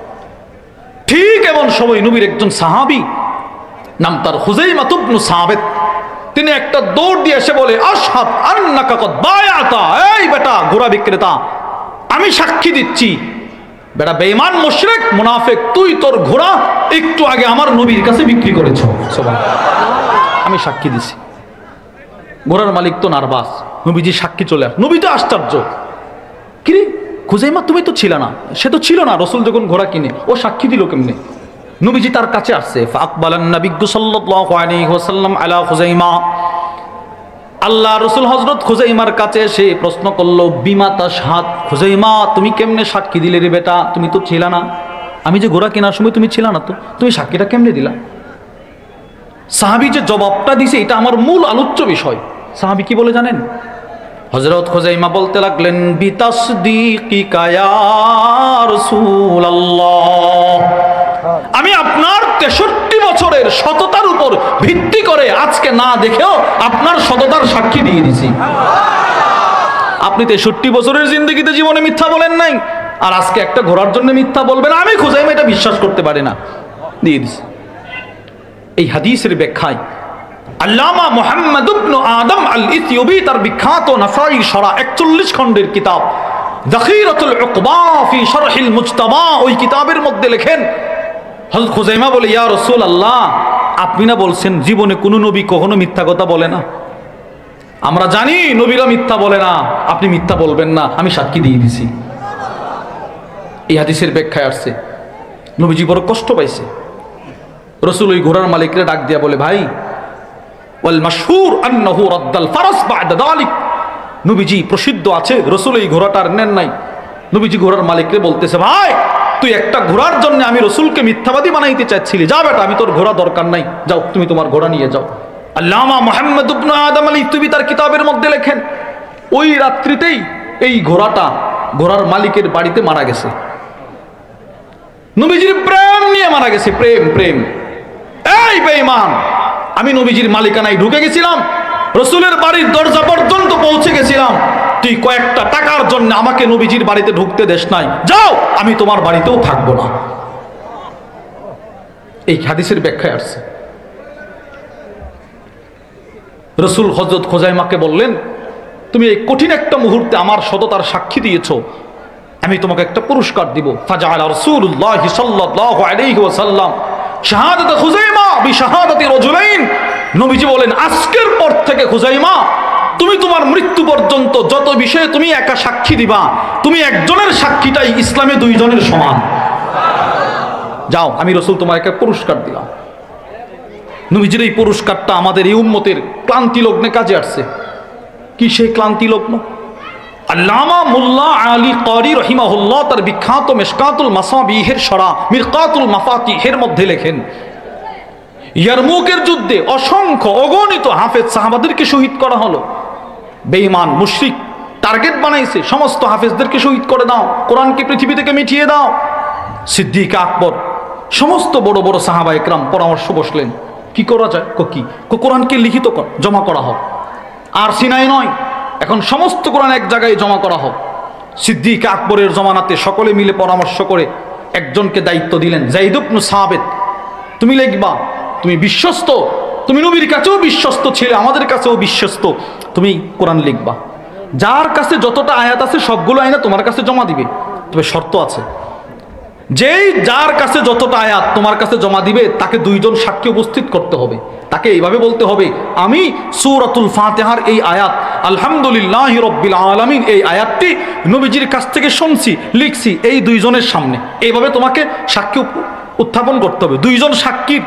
ঠিক এমন সময় নবীর একজন সাহাবী, নাম তার খুযাইমা ইবনে সাবিত, তিনি একটা দৌড় দিয়ে এসে বলে, আশহাদ আন্নাকা কদ বায়াতা, এই বেটা ঘোড়া বিক্রেতা, আমি সাক্ষী দিচ্ছি, বেটা বেঈমান মুশরিক মুনাফিক, তুই তোর ঘোড়া একটু আগে আমার নবীর কাছে বিক্রি করেছ। সুবহানাল্লাহ, আমি সাক্ষী দিছি। ঘোড়ার মালিক তো নার্ভাস, নবীজি সাক্ষী চলে আস। নবী তো আশ্চর্য, কি রে খুযাইমা, তুমি তো ছিল না? সে তো ছিল না রাসূল যখন ঘোড়া কিনে, ও সাক্ষী দিল কেমনে? নবীজি তার কাছে আসছে। ফাকবালান নবী সাল্লাল্লাহু আলাইহি ওয়াসাল্লাম আলা খুযাইমা, আল্লাহ রাসূল হযরত খুযাইমার কাছে এসে প্রশ্ন করলো, বিমা তাশহাদ, খুযাইমা তুমি কেমনে সাক্ষী দিলে রে বেটা? তুমি তো ছিল না, আমি যে ঘোড়া কেনার সময় তুমি ছিল না, তো তুমি সাক্ষীটা কেমনে দিলা? সাহাবী যে জবাবটা দিছে এটা আমার মূল আলোচ্য বিষয়। সাহাবী কি বলে জানেন? হযরত খুযাইমা বলতে লাগলেন, বিতাসদীকিকা ইয়া রাসূলুল্লাহ, আমি আপনার 63 বছরের সততার উপর ভিত্তি করে আজকে না দেখেও আপনার সততার সাক্ষী দিয়ে দিছি। আপনি 63 বছরের জিন্দেগিতে জীবনে মিথ্যা বলেন নাই, আর আজকে একটা ঘোড়ার জন্য মিথ্যা বলবেন? আমি খুযাইমা এটা বিশ্বাস করতে পারি না, দিয়ে দিছি। এই হাদিসের ব্যাখ্যায় আল্লামা মুহাম্মদ ইবনে আদম আল ইথিওপি তার বিখ্যাত নাসাই শরা 41 খণ্ডের কিতাব যাখিরাতুল উকবা ফি শারহিল মুজতাবা, ওই কিতাবের মধ্যে লেখেন, হযরত খুযাইমা বলে, ইয়া রাসূলুল্লাহ, আপনি না বলছেন জীবনে কোনো নবী কখনো মিথ্যা কথা বলে না? আমরা জানি নবীরা মিথ্যা বলে না, আপনি মিথ্যা বলবেন না, আমি সাক্ষী দিয়ে দিছি। এই হাদিসের ব্যাখ্যায় আসছে, নবীজি বড় কষ্ট পাইছে। রসুল ওই ঘোড়ার মালিকরে ডাক দিয়া বলে, ভাই, ওয়াল মাশহুর আন্নাহু রাদ্দাল ফারাস বা'দা যালিক, নবীজি প্রসিদ্ধ আছে রসুল এই ঘোড়াটার নেন নাই। নবীজি ঘোড়ার মালিকরে বলতেছে, ভাই, তুই একটা ঘোড়ার জন্য আমি রসুলকে মিথ্যাবাদী বানাইতে চাচ্ছিলি, যা বেটা, আমি তোর ঘোড়া দরকার নাই, যাও তুমি তোমার ঘোড়া নিয়ে যাও। আল্লামা মুহাম্মদ ইবনে আদম আল ইতুবি তার কিতাবের মধ্যে লেখেন, ওই রাত্রিতেই এই ঘোড়ার মালিকের বাড়িতে মারা গেছে। নবীজির প্রেম নিয়ে মারা গেছে, প্রেম প্রেম। এই বেঈমান, আমি নবীজির মালিকানায় ঢুকে গেছিলাম, রসুলের বাড়ির দরজা পর্যন্ত পৌঁছে গেছিলাম, তুই কয়েকটা টাকার জন্য আমাকে নবীজির বাড়িতে ঢুকতে দেশ নাই, যাও, আমি তোমার বাড়িতেও থাকবো না। এই হাদিসের ব্যাখ্যায় আসছে। রসুল হযরত খুজাইমাকে বললেন, তুমি এই কঠিন একটা মুহূর্তে আমার সততার সাক্ষী দিয়েছো, আমি তোমাকে একটা পুরস্কার দিব। ফাজাআলা রাসূলুল্লাহ সাল্লাল্লাহু আলাইহি ওয়াসাল্লাম শাহাদাত খুজাইমা বিশাহাদাতি রাজুলাইন, নবীজি বলেন, আজকের পর থেকে খুজাইমা, তুমি তোমার মৃত্যু পর্যন্ত যত বিষয়ে তুমি একা সাক্ষী দিবা, তুমি একজনের সাক্ষীটাই ইসলামে দুইজনের সমান। যাও, আমি রসুল তোমার একটা পুরস্কার দিলাম। নবীজির এই পুরস্কারটা আমাদের এই উম্মতের ক্লান্তি লগ্নে কাজে আসছে। কি সেই ক্লান্তি লগ্ন? আল্লামা মুল্লা আলী কারি রহিমাহুল্লাহ তার বিখ্যাত মিশকাতুল মাসাবিহের সরা মিরকাতুল মাফাতিহের মধ্যে লেখেন, ইয়ারমুকের যুদ্ধে অসংখ্য অগণিত হাফেজ সাহাবাদেরকে শহীদ করা হলো। বেঈমান মুশরিক টার্গেট বানাইছে, সমস্ত হাফেজদেরকে শহীদ করে দাও, কোরআনকে পৃথিবী থেকে মিটিয়ে দাও। সিদ্দিক আকবর, সমস্ত বড় বড় সাহাবা একরাম পরামর্শ বসলেন, কি করা যায়? কোরআনকে লিখিত কর, জমা করা হোক। আর সিনাই নয়, এখন সমস্ত কোরআন এক জায়গায় জমা করা হোক। সিদ্দিক আকবরের জমানাতে সকলে মিলে পরামর্শ করে একজনকে দায়িত্ব দিলেন, যায়েদ ইবনে সাবিত, তুমি লিখবা, তুমি বিশ্বস্ত, তুমি নবীর কাছেও বিশ্বস্ত ছিলে, আমাদের কাছেও বিশ্বস্ত, তুমি কোরআন লিখবা। যার কাছে যতটা আয়াত আছে সবগুলো আইনা তোমার কাছে জমা দিবে, তবে শর্ত আছে, যেই যার কাছে যতটা আয়াত তোমার কাছে জমা দিবে তাকে দুইজন সাক্ষী উপস্থিত করতে হবে। তাকে এইভাবে বলতে হবে, আমি সূরাতুল ফাতিহার এই আয়াত আলহামদুলিল্লাহি রাব্বিল আলামিন এই আয়াতটি নবীজির কাছ থেকে শুনছি, লিখছি এই দুইজনের সামনে। এইভাবে তোমাকে সাক্ষী উত্থাপন করতে হবে, দুইজন সাক্ষীর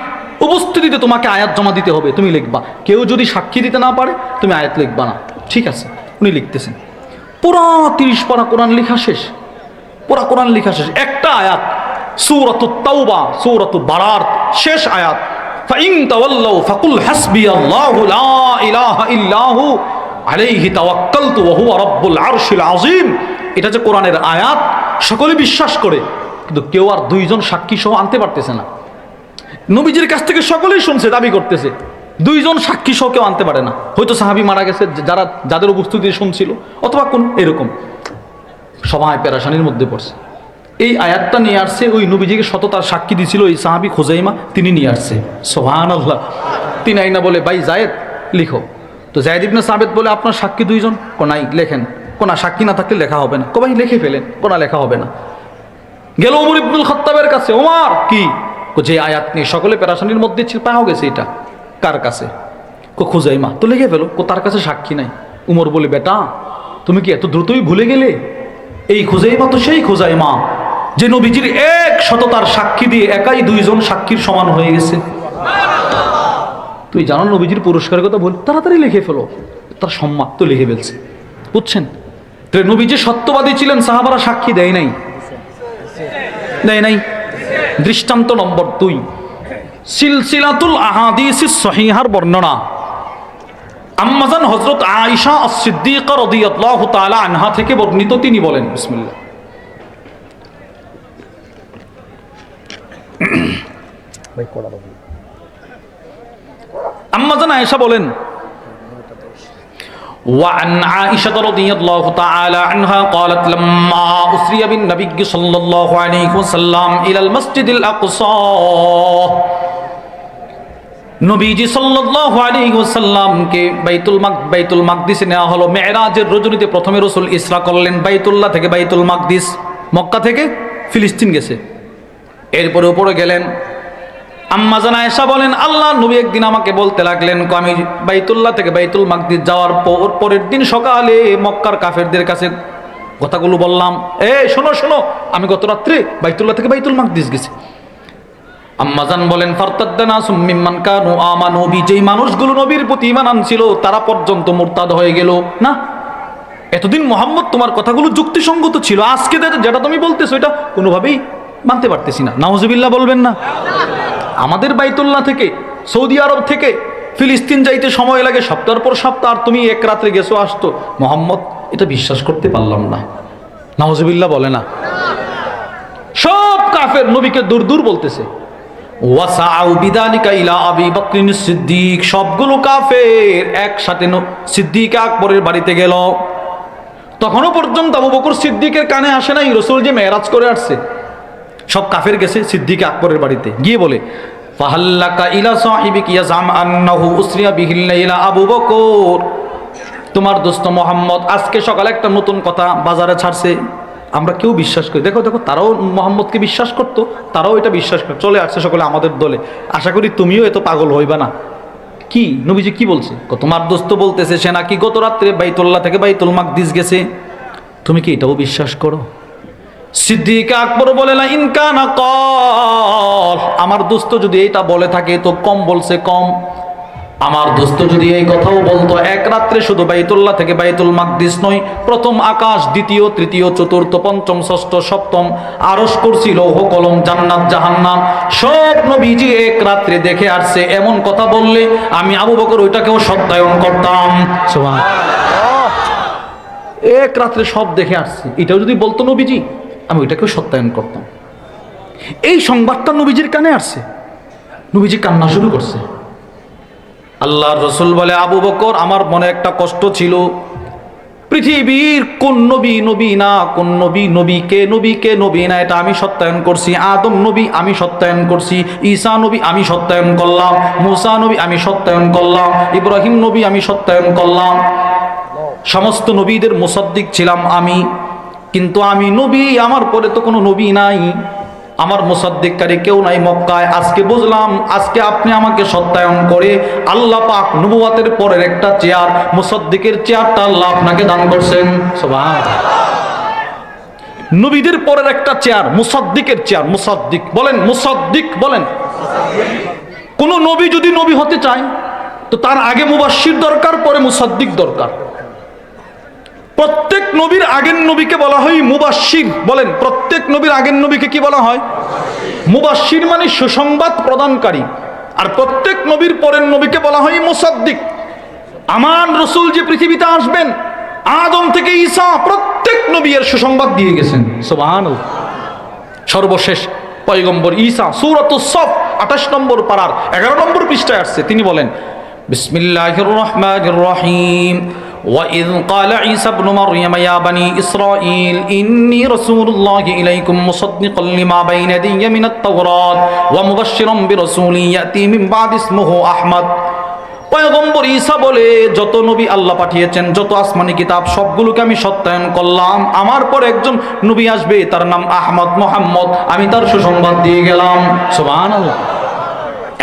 উপস্থিতিতে তোমাকে আয়াত জমা দিতে হবে, তুমি লিখবা। কেউ যদি সাক্ষী দিতে না পারে তুমি আয়াত লিখবা না। ঠিক আছে, উনি লিখতেছেন, পুরা 30 পারা কোরআন লেখা শেষ, পুরা কোরআন লেখা শেষ। একটা আয়াত সূরাতুত তাওবা সূরাতুল বারাত শেষ আয়াত, ফাইন তাওয়াল্লাউ ফাকুল হাসবিয়াল্লাহু লা ইলাহা ইল্লাহু আলাইহি তাওয়াক্কালতু ওয়া হুয়া রাব্বুল আরশিল আযীম। এটা যে কোরআনের আয়াত সকলে বিশ্বাস করে, কিন্তু কেউ আর দুইজন সাক্ষী সহ আনতে পারতেছে না। নবীজির কাছ থেকে সকলেই শুনছে, দাবি করতেছে, দুইজন সাক্ষী সহ কেউ আনতে পারে না। হয়তো সাহাবী মারা গেছে যাদের উপস্থিতি শুনছিল, অথবা কোন এরকম, সবাই পেরেশানির মধ্যে পড়ছে। এই আয়াতটা নিয়ে আসছে, ওই নবীজিকে সততার সাক্ষী দিছিল এই সাহাবী খুজাইমা, তিনি নিয়ে আসছে। সুবহানাল্লাহ। তিনি আইনা বলে, ভাই যায়েদ লিখো। তো যায়েদ ইবনে সাবিত বলে, আপনার সাক্ষী দুইজন? কোনাই, লেখেন। কোনা সাক্ষী না থাকলে লেখা হবে না। ভাই লিখে ফেলেন, কোনা লেখা হবে না। গেল ওমর ইবনুল খাত্তাবের কাছে, ওমর কি যে আয়াত নিয়ে সকলে পেরেশানির মধ্যে ছিল, পাওয়া গেছে, এটা কার কাছে? খুজাইমা। তো লিখে ফেলো, তার কাছে সাক্ষী নাই। উমর বলে, বেটা তুমি কি এত দ্রুতই ভুলে গেলে? এই খুজাইমা তো সেই খুজাইমা যে নবীজির এক সততার সাক্ষী দিয়ে একাই দুইজন সাক্ষীর সমান হয়ে গেছে। তুই জানো নবীজির পুরস্কারের কথা বল, তাড়াতাড়ি লিখে ফেলো, তার সম্মান তো লিখে ফেলছে। বুঝছেন? তো নবীজি সত্যবাদী ছিলেন, সাহাবারা সাক্ষী দেয় নাই, দেয় নাই। দৃষ্টান্ত নম্বর 2, সিলসিলাতুল আহাদিসিস সহিহার বর্ণনা, আম্মাজান হযরত আয়েশা আস-সিদ্দিকা রাদিয়াল্লাহু তাআলা আনহা থেকে বর্ণিত, তিনি বলেন, বিসমিল্লাহ, আম্মাজান আয়েশা বলেন, وعن عائشة رضي الله تعالى عنها قالت لما أسري بالنبي صلى الله عليه وسلم إلى المسجد الأقصى নবীজি সাল্লাল্লাহু আলাইহি ওয়াসাল্লামকে বাইতুল মাকদিসে নেওয়া হলো। মেরাজের রজনীতে প্রথমে রাসূল ইসরা করলেন বাইতুল্লাহ থেকে বাইতুল মাকদিস, মক্কা থেকে ফিলিস্তিন গেছে, এরপরে উপরে গেলেন। আম্মা জান আয়েশা বলেন, আল্লাহ নবী একদিন আমাকে বলতে লাগলেন, আমি বাইতুল্লাহ থেকে বাইতুল মাকদিস যাওয়ার পরের দিন সকালে মক্কার কাফেরদের কাছে কথাগুলো বললাম, শোনো শোনো, আমি গত রাত্রে বাইতুল্লাহ থেকে বাইতুল মাকদিস গেছি। আম্মাজান বলেন ফারতাদ্দানা সুম্মিমান কানু আমানু বি, যেই মানুষগুলো নবীর প্রতি ঈমান আনছিল তারা পর্যন্ত মুরতাদ হয়ে গেল না। এতদিন মোহাম্মদ তোমার কথাগুলো যুক্তিসঙ্গত ছিল, আজকে যেটা তুমি বলতেছো এটা কোনোভাবেই মানতে পারতেছি না। নাউজুবিল্লাহ বলবেন না? আমাদের বাইতুল্লাহ থেকে সৌদি আরব থেকে ফিলিস্তিন যাইতে সময় লাগে সপ্তাহের পর সপ্তাহ, আর তুমি এক রাত্রে গেছো আসতো। মোহাম্মদ এটা বিশ্বাস করতে পারলাম না। নাউজুবিল্লাহ বলে না? সব কাফের নবীকে দূর দূর বলতেছে। ওয়াসাউ বিদালিকা ইলা আবি বকর সিদ্দিক, সবগুলো কাফের একসাথে সিদ্দিক আকবরের বাড়িতে গেল। তখনও পর্যন্ত আবু বকর সিদ্দিকের কানে আসে নাই রাসূল যে মেরাজ করে আসছে। সব কাফের গেছে সিদ্দিক আকবরের বাড়িতে গিয়ে বলে ফাহাল্লাকা ইলা সাহিবিক ইয়াজাম আন্নাহু উসরিয়া বিহিল লাইলা, আবু বকর তোমার দোস্ত মোহাম্মদ আজকে সকালে একটা নতুন কথা বাজারে ছাড়ছে, আমরা কেউ বিশ্বাস করি। দেখো দেখো, তারাও মোহাম্মদকে বিশ্বাস করতো, তারাও এটা বিশ্বাস করে চলে আসছে সকলে আমাদের দলে। আশা করি তুমিও এত পাগল হইবা না। কি নবীজি কি বলছে? তোমার দোস্ত বলতেছে সে নাকি গত রাত্রে বাইতুল্লাহ থেকে বাইতুল মাকদিস গেছে, তুমি কি এটাও বিশ্বাস করো? সিদ্দিক আকবর বলে না ইনকানা কল, আমার দোস্ত যদি এটা বলে থাকে তো কম বলছে কম। আমার দোস্ত যদি এই কথাও বলতো এক রাত্রে শুধু বাইতুল্লাহ থেকে বাইতুল মাকদিস নয়, প্রথম আকাশ, দ্বিতীয়, তৃতীয়, চতুর্থ, পঞ্চম, ষষ্ঠ, সপ্তম আরশ, কুরসি, লৌহ কলম, জান্নাত, জাহান্নাম সব নবীজি এক রাত্রে দেখে আসছে, এমন কথা বললে আমি আবু বকর ওইটাকেও সত্যায়ন করতাম। সুবহানাল্লাহ। এক রাত্রে সব দেখে আসছে, এটাও যদি বলতো নবীজি আমি ওইটাকেও সত্যায়ন করতাম। এই সংবাদটা নবীজির কানে আসছে, নবীজি কান্না শুরু করছে। আল্লাহর রাসূল বলে আবু বকর আমার মনে একটা কষ্ট ছিল, পৃথিবীর কোন নবী নবী না, কোন নবী নবী, কে নবী কে নবী না এটা আমি সত্যায়ন করছি। আদম নবী আমি সত্যায়ন করছি, ঈসা নবী আমি সত্যায়ন করলাম, মুসা নবী আমি সত্যায়ন করলাম, ইব্রাহিম নবী আমি সত্যায়ন করলাম, সমস্ত নবীদের মুসাদ্দিক ছিলাম আমি। কিন্তু আমি নবী, আমার পরে তো কোনো নবী নাই, আমার মুসাদ্দিককারী কেউ নাই মক্কায়। আজকে বুঝলাম, আজকে আপনি আমাকে সত্যায়ন করে আল্লাহ পাক নবুয়তের পরের একটা চেয়ার, মুসাদ্দিকের চেয়ারটা আল্লাহ আপনাকে দান করছেন। সুবহানাল্লাহ। নবীদের পরের একটা চেয়ার, মুসাদ্দিকের চেয়ার। মুসাদ্দিক বলেন, মুসাদ্দিক বলেন। কোন নবী যদি নবী হতে চায় তো তার আগে মুবাশশির দরকার, পরে মুসাদ্দিক দরকার। প্রত্যেক নবীর আগের নবীকে বলা হয় মুবাশশির। বলেন, প্রত্যেক নবীর আগের নবীকে কি বলা হয়? মুবাশশির মানে সুসংবাদ প্রদানকারী। আর প্রত্যেক নবীর পরের নবীকে বলা হয় মুসাদ্দিক। আমার রাসূল যে পৃথিবীতে আসবেন, আদম থেকে ঈসা প্রত্যেক নবী এর সুসংবাদ দিয়ে গেছেন। সুবহানাল্লাহ। সর্বশেষ পয়গম্বর ঈসা সূরাতুস সফ 28 নম্বর পারার 11 নম্বর পৃষ্ঠায় আসছে, তিনি বলেন বিসমিল্লাহির রহমানির রহিম وَإِذْ قَالَ عِيسَى ابْنُ مَرْيَمَ يَا بَنِي إِسْرَائِيلَ إِنِّي رَسُولُ اللَّهِ إِلَيْكُمْ مُصَدِّقًا لِمَا بَيْنَ يَدَيَّ مِنَ التَّوْرَاةِ وَمُبَشِّرًا بِرَسُولٍ يَأْتِي مِن بَعْدِي اسْمُهُ أَحْمَدُ। পয়গম্বর ঈসা বলে যত নবী আল্লাহ পাঠিয়েছেন, যত আসমানি কিতাব সবগুলোকে আমি সত্যায়ন করলাম। আমার পর একজন নবী আসবে, তার নাম আহমদ, মুহাম্মদ, আমি তার সুসংবাদ দিয়ে গেলাম। সুবহানাল্লাহ।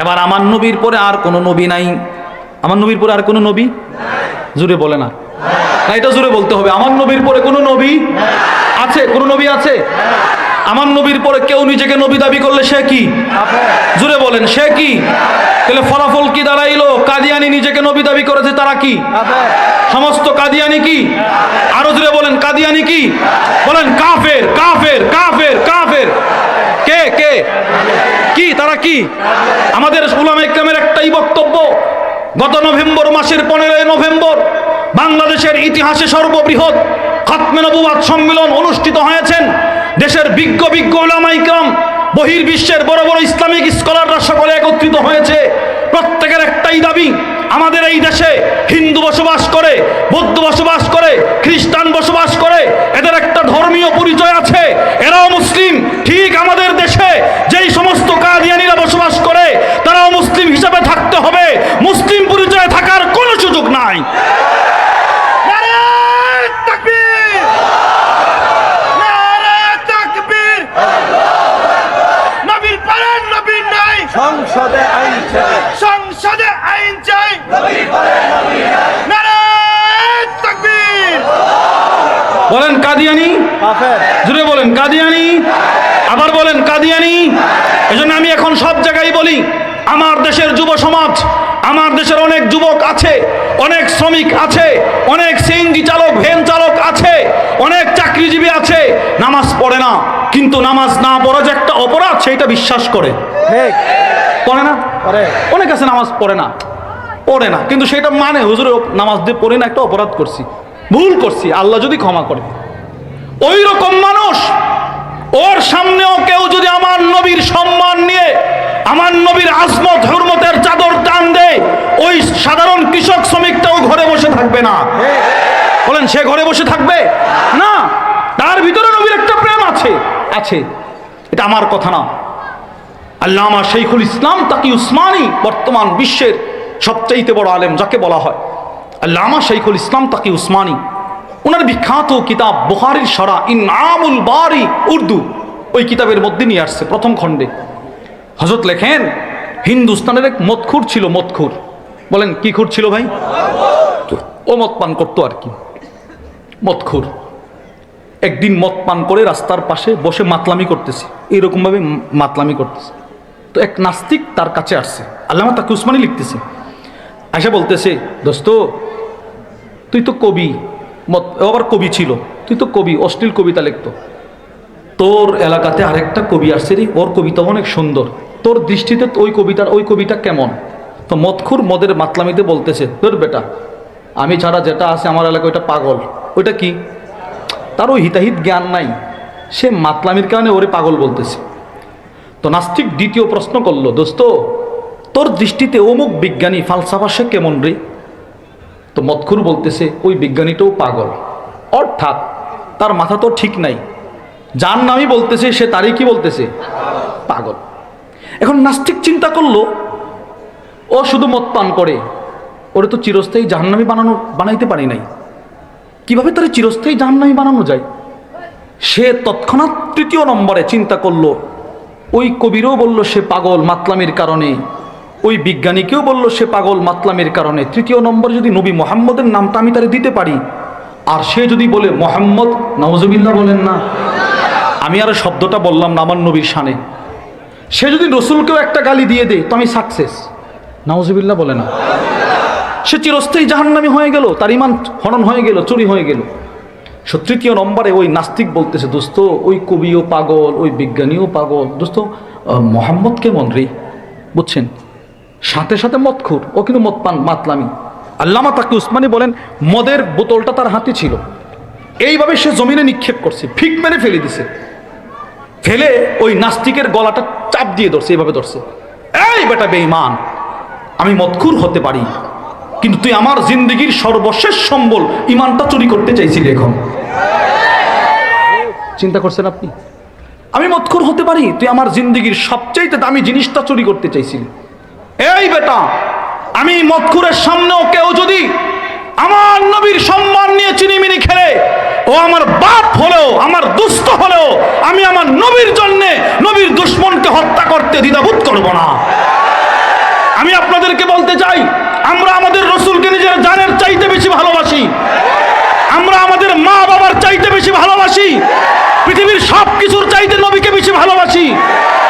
এবার আমার নবীর পরে আর কোনো নবী নাই। আমার নবীর পরে আর কোনো নবী জুড়ে বলে না, এটা জুড়ে বলতে হবে। আমার নবীর পরে কোনো নবী আছে? কোনো নবী আছে? আমার নবীর পরে কেউ নিজেকে নবী দাবি করলে সে কি? জুড়ে বলেন, সে কি? তাহলে ফলাফল কি দাঁড়াইলো? কাদিয়ানি নিজেকে নবী দাবি করেছে, তারা কি? সমস্ত কাদিয়ানি কি? আরো জুড়ে বলেন, কাদিয়ানি কি? বলেন, কাফের, কাফের, কাফের, কাফের। কে কে কি? তারা কি? আমাদের উলামায়ে কেরামের একটাই বক্তব্য, গত নভেম্বর মাসের 15 নভেম্বর বাংলাদেশের ইতিহাসে সর্ববৃহৎ খাতমে নবুওয়াত সম্মেলন অনুষ্ঠিত হয়েছেন। দেশের বিজ্ঞ বিজ্ঞ উলামায়ে কেরাম, বহির্বিশ্বের বড় বড় ইসলামিক স্কলাররা সকলে একত্রিত হয়েছে। প্রত্যেকের একটাই দাবি, আমাদের এই দেশে হিন্দু বসবাস করে, বৌদ্ধ বসবাস করে, খ্রিস্টান বসবাস করে, এদের একটা ধর্মীয় পরিচয় আছে, এরাও মুসলিম। ঠিক আমাদের দেশে যেই সমস্ত কাদিয়ানীরা বসবাস করে তারাও মুসলিম হিসাবে থাকতে হবে, মুসলিম পরিচয়ে থাকার কোনো সুযোগ নাই। সংসদে আইন চাই, সংসদে আইন চাই, নারায়ে তাকবীর। বলেন কাদিয়ানি, জুড়ে বলেন কাদিয়ানি। আবার বলেন কাদিয়ানি। এজন্য আমি এখন সব জায়গায় বলি, আমার দেশের যুব সমাজ, আমার দেশের অনেক যুবক আছে, অনেক শ্রমিক আছে, অনেক সিএনজি চালক, ভ্যান চালক আছে, অনেক চাকরিজীবী আছে, নামাজ পড়ে না, কিন্তু নামাজ না পড়া যে একটা অপরাধ সেটা বিশ্বাস করে। পড়ে না? অনেক আছে নামাজ পড়ে না, কিন্তু সেটা মানে হুজুর নামাজ দিয়ে পড়ে না, একটা অপরাধ করছি, ভুল করছি, আল্লাহ যদি ক্ষমা করে। ওই রকম মানুষ, ওর সামনেও কেউ যদি আমার নবীর সম্মান নিয়ে, আমার নবীর আজমত হুরমতের চাদর টান দেয়, ওই সাধারণ কৃষক শ্রমিকটাও ঘরে বসে থাকবে না। বলেন সে ঘরে বসে থাকবে না? তার ভিতরে নবীর একটা প্রেম আছে। এটা আমার কথা না। আল্লামা শাইখুল ইসলাম তাকি উসমানী, বর্তমান বিশ্বের সবচাইতে বড় আলেম যাকে বলা হয় আল্লামা শাইখুল ইসলাম তাকি উসমানী, ওনার বিখ্যাত কিতাব বুখারীর শরা ইনআমুল বারি উর্দু, ওই কিতাবের মধ্যে নিয়ে আসছে প্রথম খণ্ডে। হযরত লেখেন, হিন্দুস্তানের এক মদখুর ছিল, মদখুর। বলেন কি খুর ছিল ভাই? ও মদ পান করতো আর কি, মদখুর। একদিন মদ পান করে রাস্তার পাশে বসে মাতলামি করতেছে, এইরকমভাবে মাতলামি করতেছে। তো এক নাস্তিক তার কাছে আসছে, আল্লামা তাকি উসমানী লিখতেছে, আয়সা বলতেছে, দোস্ত তুই তো কবি, আবার কবি ছিল, তুই তো কবি, অশ্লীল কবিতা লিখতো, তোর এলাকাতে আরেকটা কবি আসছে রে, ওর কবিতা অনেক সুন্দর, তোর দৃষ্টিতে ওই কবিটা কেমন? তো মদখুর মদের মাতলামিতে বলতেছে, তোর বেটা আমি ছাড়া যেটা আছে আমার এলাকায় ওইটা পাগল। ওইটা কি? তার ওই হিতাহিত জ্ঞান নাই, সে মাতলামির কারণে ওরে পাগল বলতেছে। তো নাস্তিক দ্বিতীয় প্রশ্ন করলো, দোস্ত তোর দৃষ্টিতে অমুক বিজ্ঞানী ফালসাফা সে কেমন রে? তো মদখুর বলতেছে, ওই বিজ্ঞানীটাও পাগল, অর্থাৎ তার মাথা তো ঠিক নাই, যার নামই বলতেছে সে তারই কি বলতেছে? পাগল। এখন নাস্তিক চিন্তা করলো, ও শুধু মদ পান করে, ওরে তো চিরস্থায়ী জাহান্নামী বানাইতে পারি নাই, কিভাবে তার চিরস্থায়ী জাহান্নামী বানানো যায়? সে তৎক্ষণাৎ তৃতীয় নম্বরে চিন্তা করলো, ওই কবিরও বলল সে পাগল মাতলামির কারণে, ওই বিজ্ঞানীকেও বলল সে পাগল মাতলামির কারণে, তৃতীয় নম্বরে যদি নবী মোহাম্মদের নামটা আমি তারে দিতে পারি, আর সে যদি বলে মোহাম্মদ, নাউজুবিল্লাহ বলেন না, আমি আর শব্দটা বললাম না আমার নবীর শানে, সে যদি রসুলকেও একটা গালি দিয়ে দেয় তো আমি সাকসেস, নাউজুবিল্লাহ বলে না, সে চিরস্থায়ী জাহান্নামী হয়ে গেল, তার ইমান হনন হয়ে গেল, চুরি হয়ে গেল। তৃতীয় নম্বরে ওই নাস্তিক বলতেছে, দোস্ত ওই কবিও পাগল, ওই বিজ্ঞানীও পাগল, দোস্ত মোহাম্মদ কেমন রে? বুঝছেন, সাথে সাথে মদখুর, ও কিন্তু মদ পান মাতলামি। আল্লামা তাকি উসমানী বলেন, মদের বোতলটা তার হাতে ছিল, এইভাবে সে জমিনে নিক্ষেপ করছে, ফিক মেরে ফেলে দিছে, ফেলে ওই নাস্তিকের গলাটা চাপ দিয়ে ধরছে, এইভাবে ধরছে, এই বেটা বেঈমান, আমি মদখুর হতে পারি, কিন্তু তুই আমার জিন্দগির সর্বশেষ সম্বল ইমানটা চুরি করতে চাইছিলি। এখন চিন্তা করছেন আপনি, আমি মদখুর হতে পারি, তুই আমার জিন্দগির সবচাইতে দামি জিনিসটা চুরি করতে চাইছিলি। এই বেটা, আমি মদখুরের সামনেও কেউ যদি আমার নবীর সম্মান নিয়ে চিনিমিনি খেলে, ও আমার বাপ হলেও, আমার দুস্থ হলেও, আমি আমার নবীর জন্যে নবীর দুশ্মনকে হত্যা করতে দ্বিধাবোধ করব না। আমি আপনাদেরকে বলতে চাই, আমরা আমাদের রসুলকে নিজের জানের চাইতে বেশি ভালোবাসি, আমরা আমাদের মা বাবার চাইতে বেশি ভালোবাসি, পৃথিবীর সব কিছুর চাইতে নবীকে বেশি ভালোবাসি।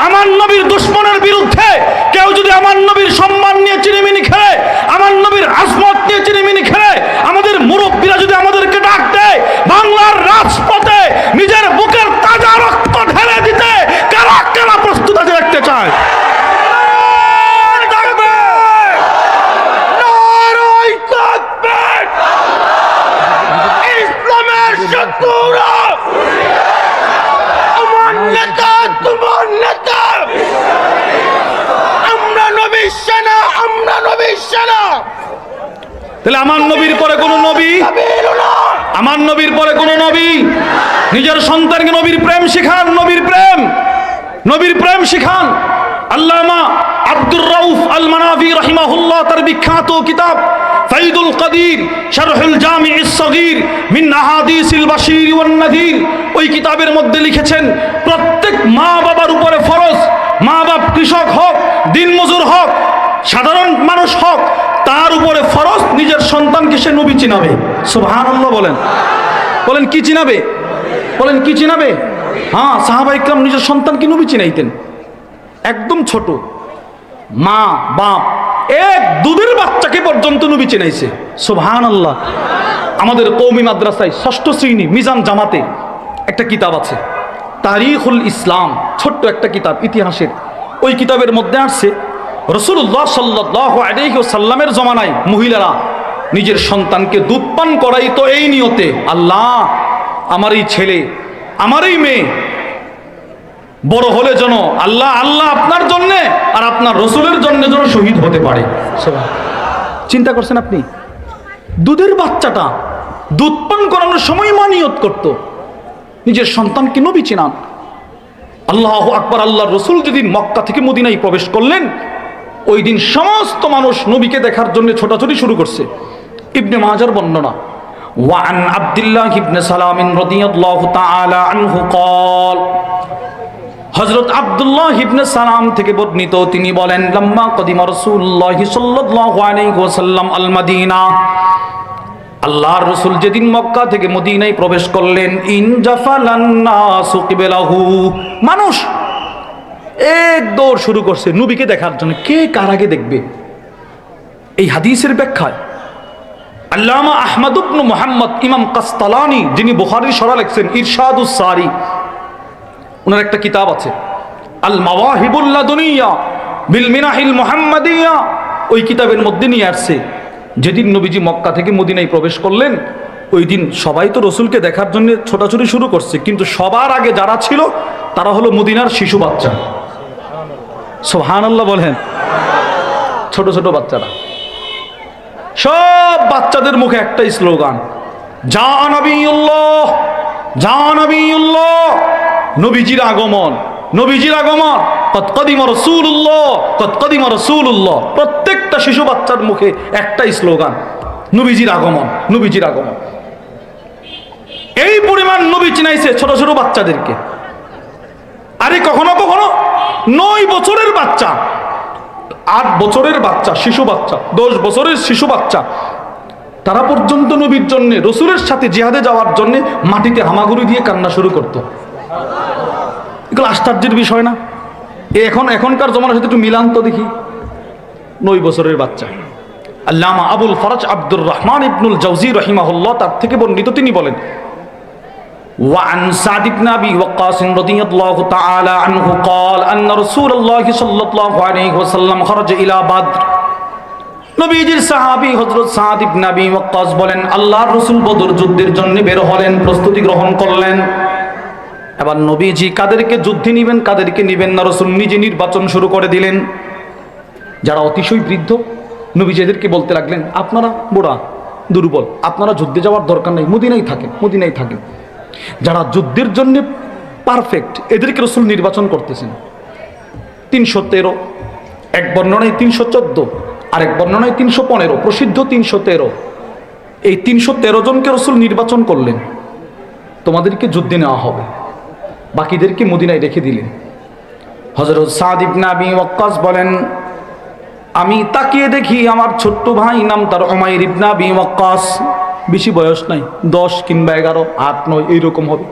আমার নবীর দুশ্মনের বিরুদ্ধে কেউ যদি আমার নবীর সম্মান নিয়ে চিনিমিনি খেলে, আমার নবীর আজমত নিয়ে চিনিমিনি খেলে, আমাদের মুরব্বীরা যদি আমাদেরকে ডাক দেয়, বাংলার রাজপথে নিজের বুকের তাজা রক্ত ঢেলে দিতে কারা কারা প্রস্তুত আছে দেখতে চায়? তাহলে আমার নবীর পরে কোন নবী, আমার নবীর পরে কোন নবী নিজের সন্তানকে নবীর প্রেম শিখান, নবীর প্রেম শিখান। আল্লামা আব্দুর রাউফ আল মানাভি রাহিমাহুল্লাহ তার বিখ্যাত কিতাব ফাইদুল কাদির শারহুল জামিউস সগীর মিন আহাদিসিল বাশীর ওয়ান নাযীর, ওই কিতাবের মধ্যে লিখেছেন, প্রত্যেক মা বাবার উপরে ফরজ, মা বাপ কৃষক হোক, দিনমজুর হোক, সাধারণ মানুষ হোক, তার উপরে ফরজ নিজের সন্তানকে সে নবী চিনাবে। সুবহানাল্লাহ বলেন, কি চিনাবে? বলেন কি চিনাবে? হ্যাঁ, সাহাবা ইকরাম নিজের সন্তানকে নবী চিনাইতেন। একদম ছোট মা বাপ এক দুধের বাচ্চাকে পর্যন্ত নবী চিনাইছে। সুবহানাল্লাহ। আমাদের কওমি মাদ্রাসায় 6ষ্ঠ শ্রেণী মিজান জামাতে একটা কিতাব আছে, তারিখুল ইসলাম, ছোট্ট একটা কিতাব ইতিহাসের। ওই কিতাবের মধ্যে আসছে রাসূলুল্লাহ সাল্লাল্লাহু আলাইহি ওয়াসাল্লামের জমানায় মহিলারা নিজের সন্তানকে দুধ পান করাইতো এই নিয়তে, আল্লাহ আমার এই ছেলে আমার এই মেয়ে বড় হলে যেন আল্লাহ আল্লাহ আপনার জন্যে আর আপনার রসুলের জন্য যেন শহীদ হতে পারে। চিন্তা করছেন আপনি? দুধের বাচ্চাটা দুধ পান করানোর সময় মা নিয়ত করত নিজের সন্তানকে নবী চিনান। আল্লাহু আকবার। আল্লাহর রসুল যেদিন মক্কা থেকে মদিনায় প্রবেশ করলেন, ওই দিন সমস্ত মানুষ নবীকে দেখার জন্য ছোটাছুটি শুরু করছে। ইবনে মাজার বর্ণনা, ওয়ান আব্দুল্লাহ ইবনে সালাম রাদিয়াল্লাহু তাআলা আনহু قال, হযরত আব্দুল্লাহ ইবনে সালাম থেকে বর্ণিত, তিনি বলেন, লাম্মা কদিমা রাসূলুল্লাহ সাল্লাল্লাহু আলাইহি ওয়াসাল্লাম আল মাদিনা, আল্লাহর রাসূল যেদিন মক্কা থেকে মদিনায় প্রবেশ করলেন, ইনজাফালান নাসু কিবলাহু, মানুষ এক দৌড় শুরু করছে নবীকে দেখার জন্য। কে কার আগে দেখবে? এই হাদিসের ব্যাখ্যায় আল্লামা আহমদ ইবনে মুহাম্মদ ইমাম কাসতালানি, যিনি বুখারীর শরহ লিখছেন ইরশাদুস সারি, ওনার একটা কিতাব আছে আল মাওয়াহিবুল লাদুনিয়া বিল মিনাহিল মুহাম্মাদিয়া। ওই কিতাবের মধ্যে নিয়ে আসছে, যেদিন নবীজি মক্কা থেকে মদিনায় প্রবেশ করলেন, ওই দিন সবাই তো রসুলকে দেখার জন্য ছোটাছুটি শুরু করছে, কিন্তু সবার আগে যারা ছিল তারা হলো মদিনার শিশু বাচ্চা। সুবহানাল্লাহ বলেন। ছোট ছোট বাচ্চারা, সব বাচ্চাদের মুখে একটাই স্লোগান, যা নবিয়ুল্লাহ, যা নবিয়ুল্লাহ, নবীজির আগমন, নবীজির আগমন, কদ কদিমা রাসূলুল্লাহ, কদ কদিমা রাসূলুল্লাহ। প্রত্যেকটা শিশু বাচ্চার মুখে একটাই স্লোগান, নবীজির আগমন, নবীজির আগমন। এই পরিমাণ নবী চিনাইছে ছোট ছোট বাচ্চাদেরকে। আরে কখনো কখনো 9 বছরের বাচ্চা, 8 বছরের বাচ্চা, শিশু বাচ্চা, 10 বছরের শিশু বাচ্চা, তারা পর্যন্ত নবীর জন্য, রসুলের সাথে জিহাদে যাওয়ার জন্য মাটিতে হামাগুড়ি দিয়ে কান্না শুরু করত। এগুলো আশ্চর্যের বিষয় না? এখনকার জমানার সাথে একটু মিলান তো দেখি। 9 বছরের বাচ্চা। আল্লামা আবুল ফরজ আব্দুর রহমান ইবনুল জাওজি রাহিমাহুল্লাহ তার থেকে বর্ণিত, তিনি বলেন, وعن سعد بن أبي وقاص رضي الله تعالى عنه قال أن رسول الله صلى الله عليه وسلم خرج إلى بدر। নবীজির সাহাবী হযরত সাদ ইবনে আবি ওয়াক্কাস বলেন, আল্লাহর রাসূল বদর যুদ্ধের জন্য বের হলেন, প্রস্তুতি গ্রহণ করলেন। এবার নবীজি কাদেরকে যুদ্ধে নেবেন কাদেরকে নেবেন না, রাসূল নিজে নির্বাচন শুরু করে দিলেন। যারা অতিশয় বৃদ্ধ, নবীজি এদেরকে বলতে লাগলেন, আপনারা বুড়া দুর্বল, আপনারা যুদ্ধে যাওয়ার দরকার নেই, মদিনায় থাকেন, মদিনায় থাকেন। যারা যুদ্ধের জন্য পারফেক্ট, এদেরকে রাসূল নির্বাচন করতেছেন। 313, এক বর্ণনায় 314, আরেক বর্ণনায় 315, প্রসিদ্ধ 313। এই 313 জনকে রাসূল নির্বাচন করলেন, তোমাদেরকে যুদ্ধে নেওয়া হবে, বাকিদেরকে মদিনায় রেখে দিলেন। হযরত সাদ ইবনে আবি ওয়াক্কাস বলেন, আমি তাকিয়ে দেখি আমার ছোট্ট ভাই, নাম তার উমাইর ইবনে আবি ওয়াক্কাস, বেশি বয়স নাই, 10 কিংবা 11, 8, 9 এইরকম হবে।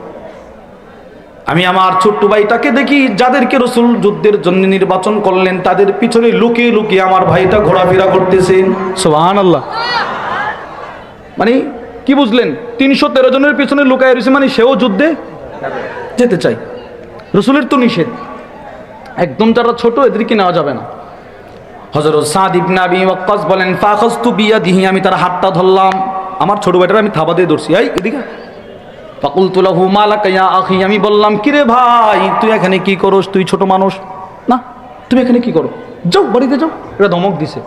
আমি আমার ছোট্ট ভাইটাকে দেখি, যাদেরকে রাসূল যুদ্ধের জন্য নির্বাচন করলেন তাদের পিছনে লুকিয়ে লুকিয়ে আমার ভাইটা ঘোরাফেরা করতেছে। সুবহানাল্লাহ। মানে কি বুঝলেন? 313 জনের পিছনে লুকায় রয়েছে, মানে সেও যুদ্ধে যেতে চাই। রাসূলের তো নিষেধ, একদম যারা ছোট এদেরকে নেওয়া যাবে না। হযরত সাদ ইবনে আবি ওয়াক্কাস বলেন, ফাখাযতু বিয়াদিহি, আমি তার হাতটা ধরলাম, আমার ছোট ভাইটার আমি থাবা দিয়ে ধরছি, এই এদিকে। ফাকুলতু লাহু মা লাকা ইয়া আখি, আমি বললাম, কিরে ভাই তুই এখানে কি করস? তুই ছোট মানুষ না, তুমি এখানে কি করো? যাও বাড়িতে যাও। এটা ধমক দিছে।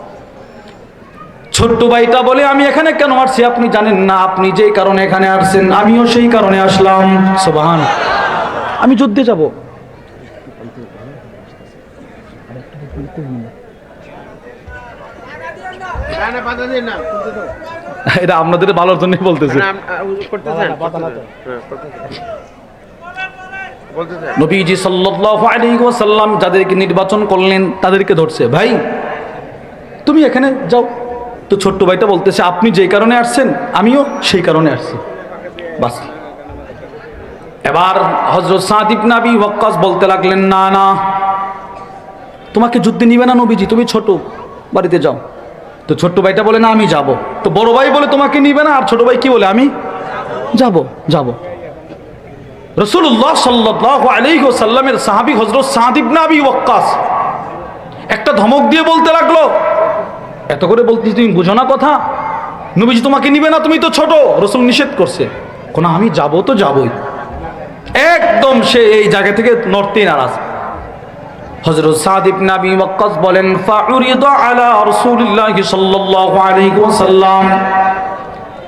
ছোট্ট ভাইটা বলে, আমি এখানে কেন আসছি আপনি জানেন না? আপনি যেই কারণে এখানে আসছেন আমিও সেই কারণে আসলাম। সুবহান। আমি যুদ্ধে যাব। এটা আপনাদের ভালোর জন্যই বলতেছে। নবীজি সাল্লাল্লাহু আলাইহি ওয়াসাল্লাম যাদেরকে নির্বাচন করলেন তাদেরকে ধরছে, ভাই তুমি এখানে যাও। তো ছোট্ট ভাইটা বলতেছে, আপনি যেই কারণে আসছেন আমিও সেই কারণে আসছি। বাস এবার হযরত সাদ ইবনে আবি ওয়াক্কাস বলতে লাগলেন, না না, তোমাকে যুদ্ধে নিবে না নবীজি, তুমি ছোট, বাড়িতে যাও। তো ছোট্ট ভাইটা বলে, না আমি যাব। তো বড় ভাই বলে তোমাকে নিবে না, আর ছোট ভাই কি বলে, আমি যাব যাব। রাসূলুল্লাহ সাল্লাল্লাহু আলাইহি ওয়াসাল্লামের সাহাবী হযরত সাদ ইবনে আবি ওয়াক্কাস একটা ধমক দিয়ে বলতে লাগলো, এত করে বলতে তুমি বুঝো না কথা, নবীজি তোমাকে নিবে না, তুমি তো ছোট, রাসূল নিষেধ করছে। কোন আমি যাব তো যাবই, একদম সে এই জায়গা থেকে নড়তেই নারাজ। হযরত সাদ ইবনে আবি ওয়াক্কাস বলেন, ফাউরিদা আলা রাসূলিল্লাহি সাল্লাল্লাহু আলাইহি ওয়াসাল্লাম,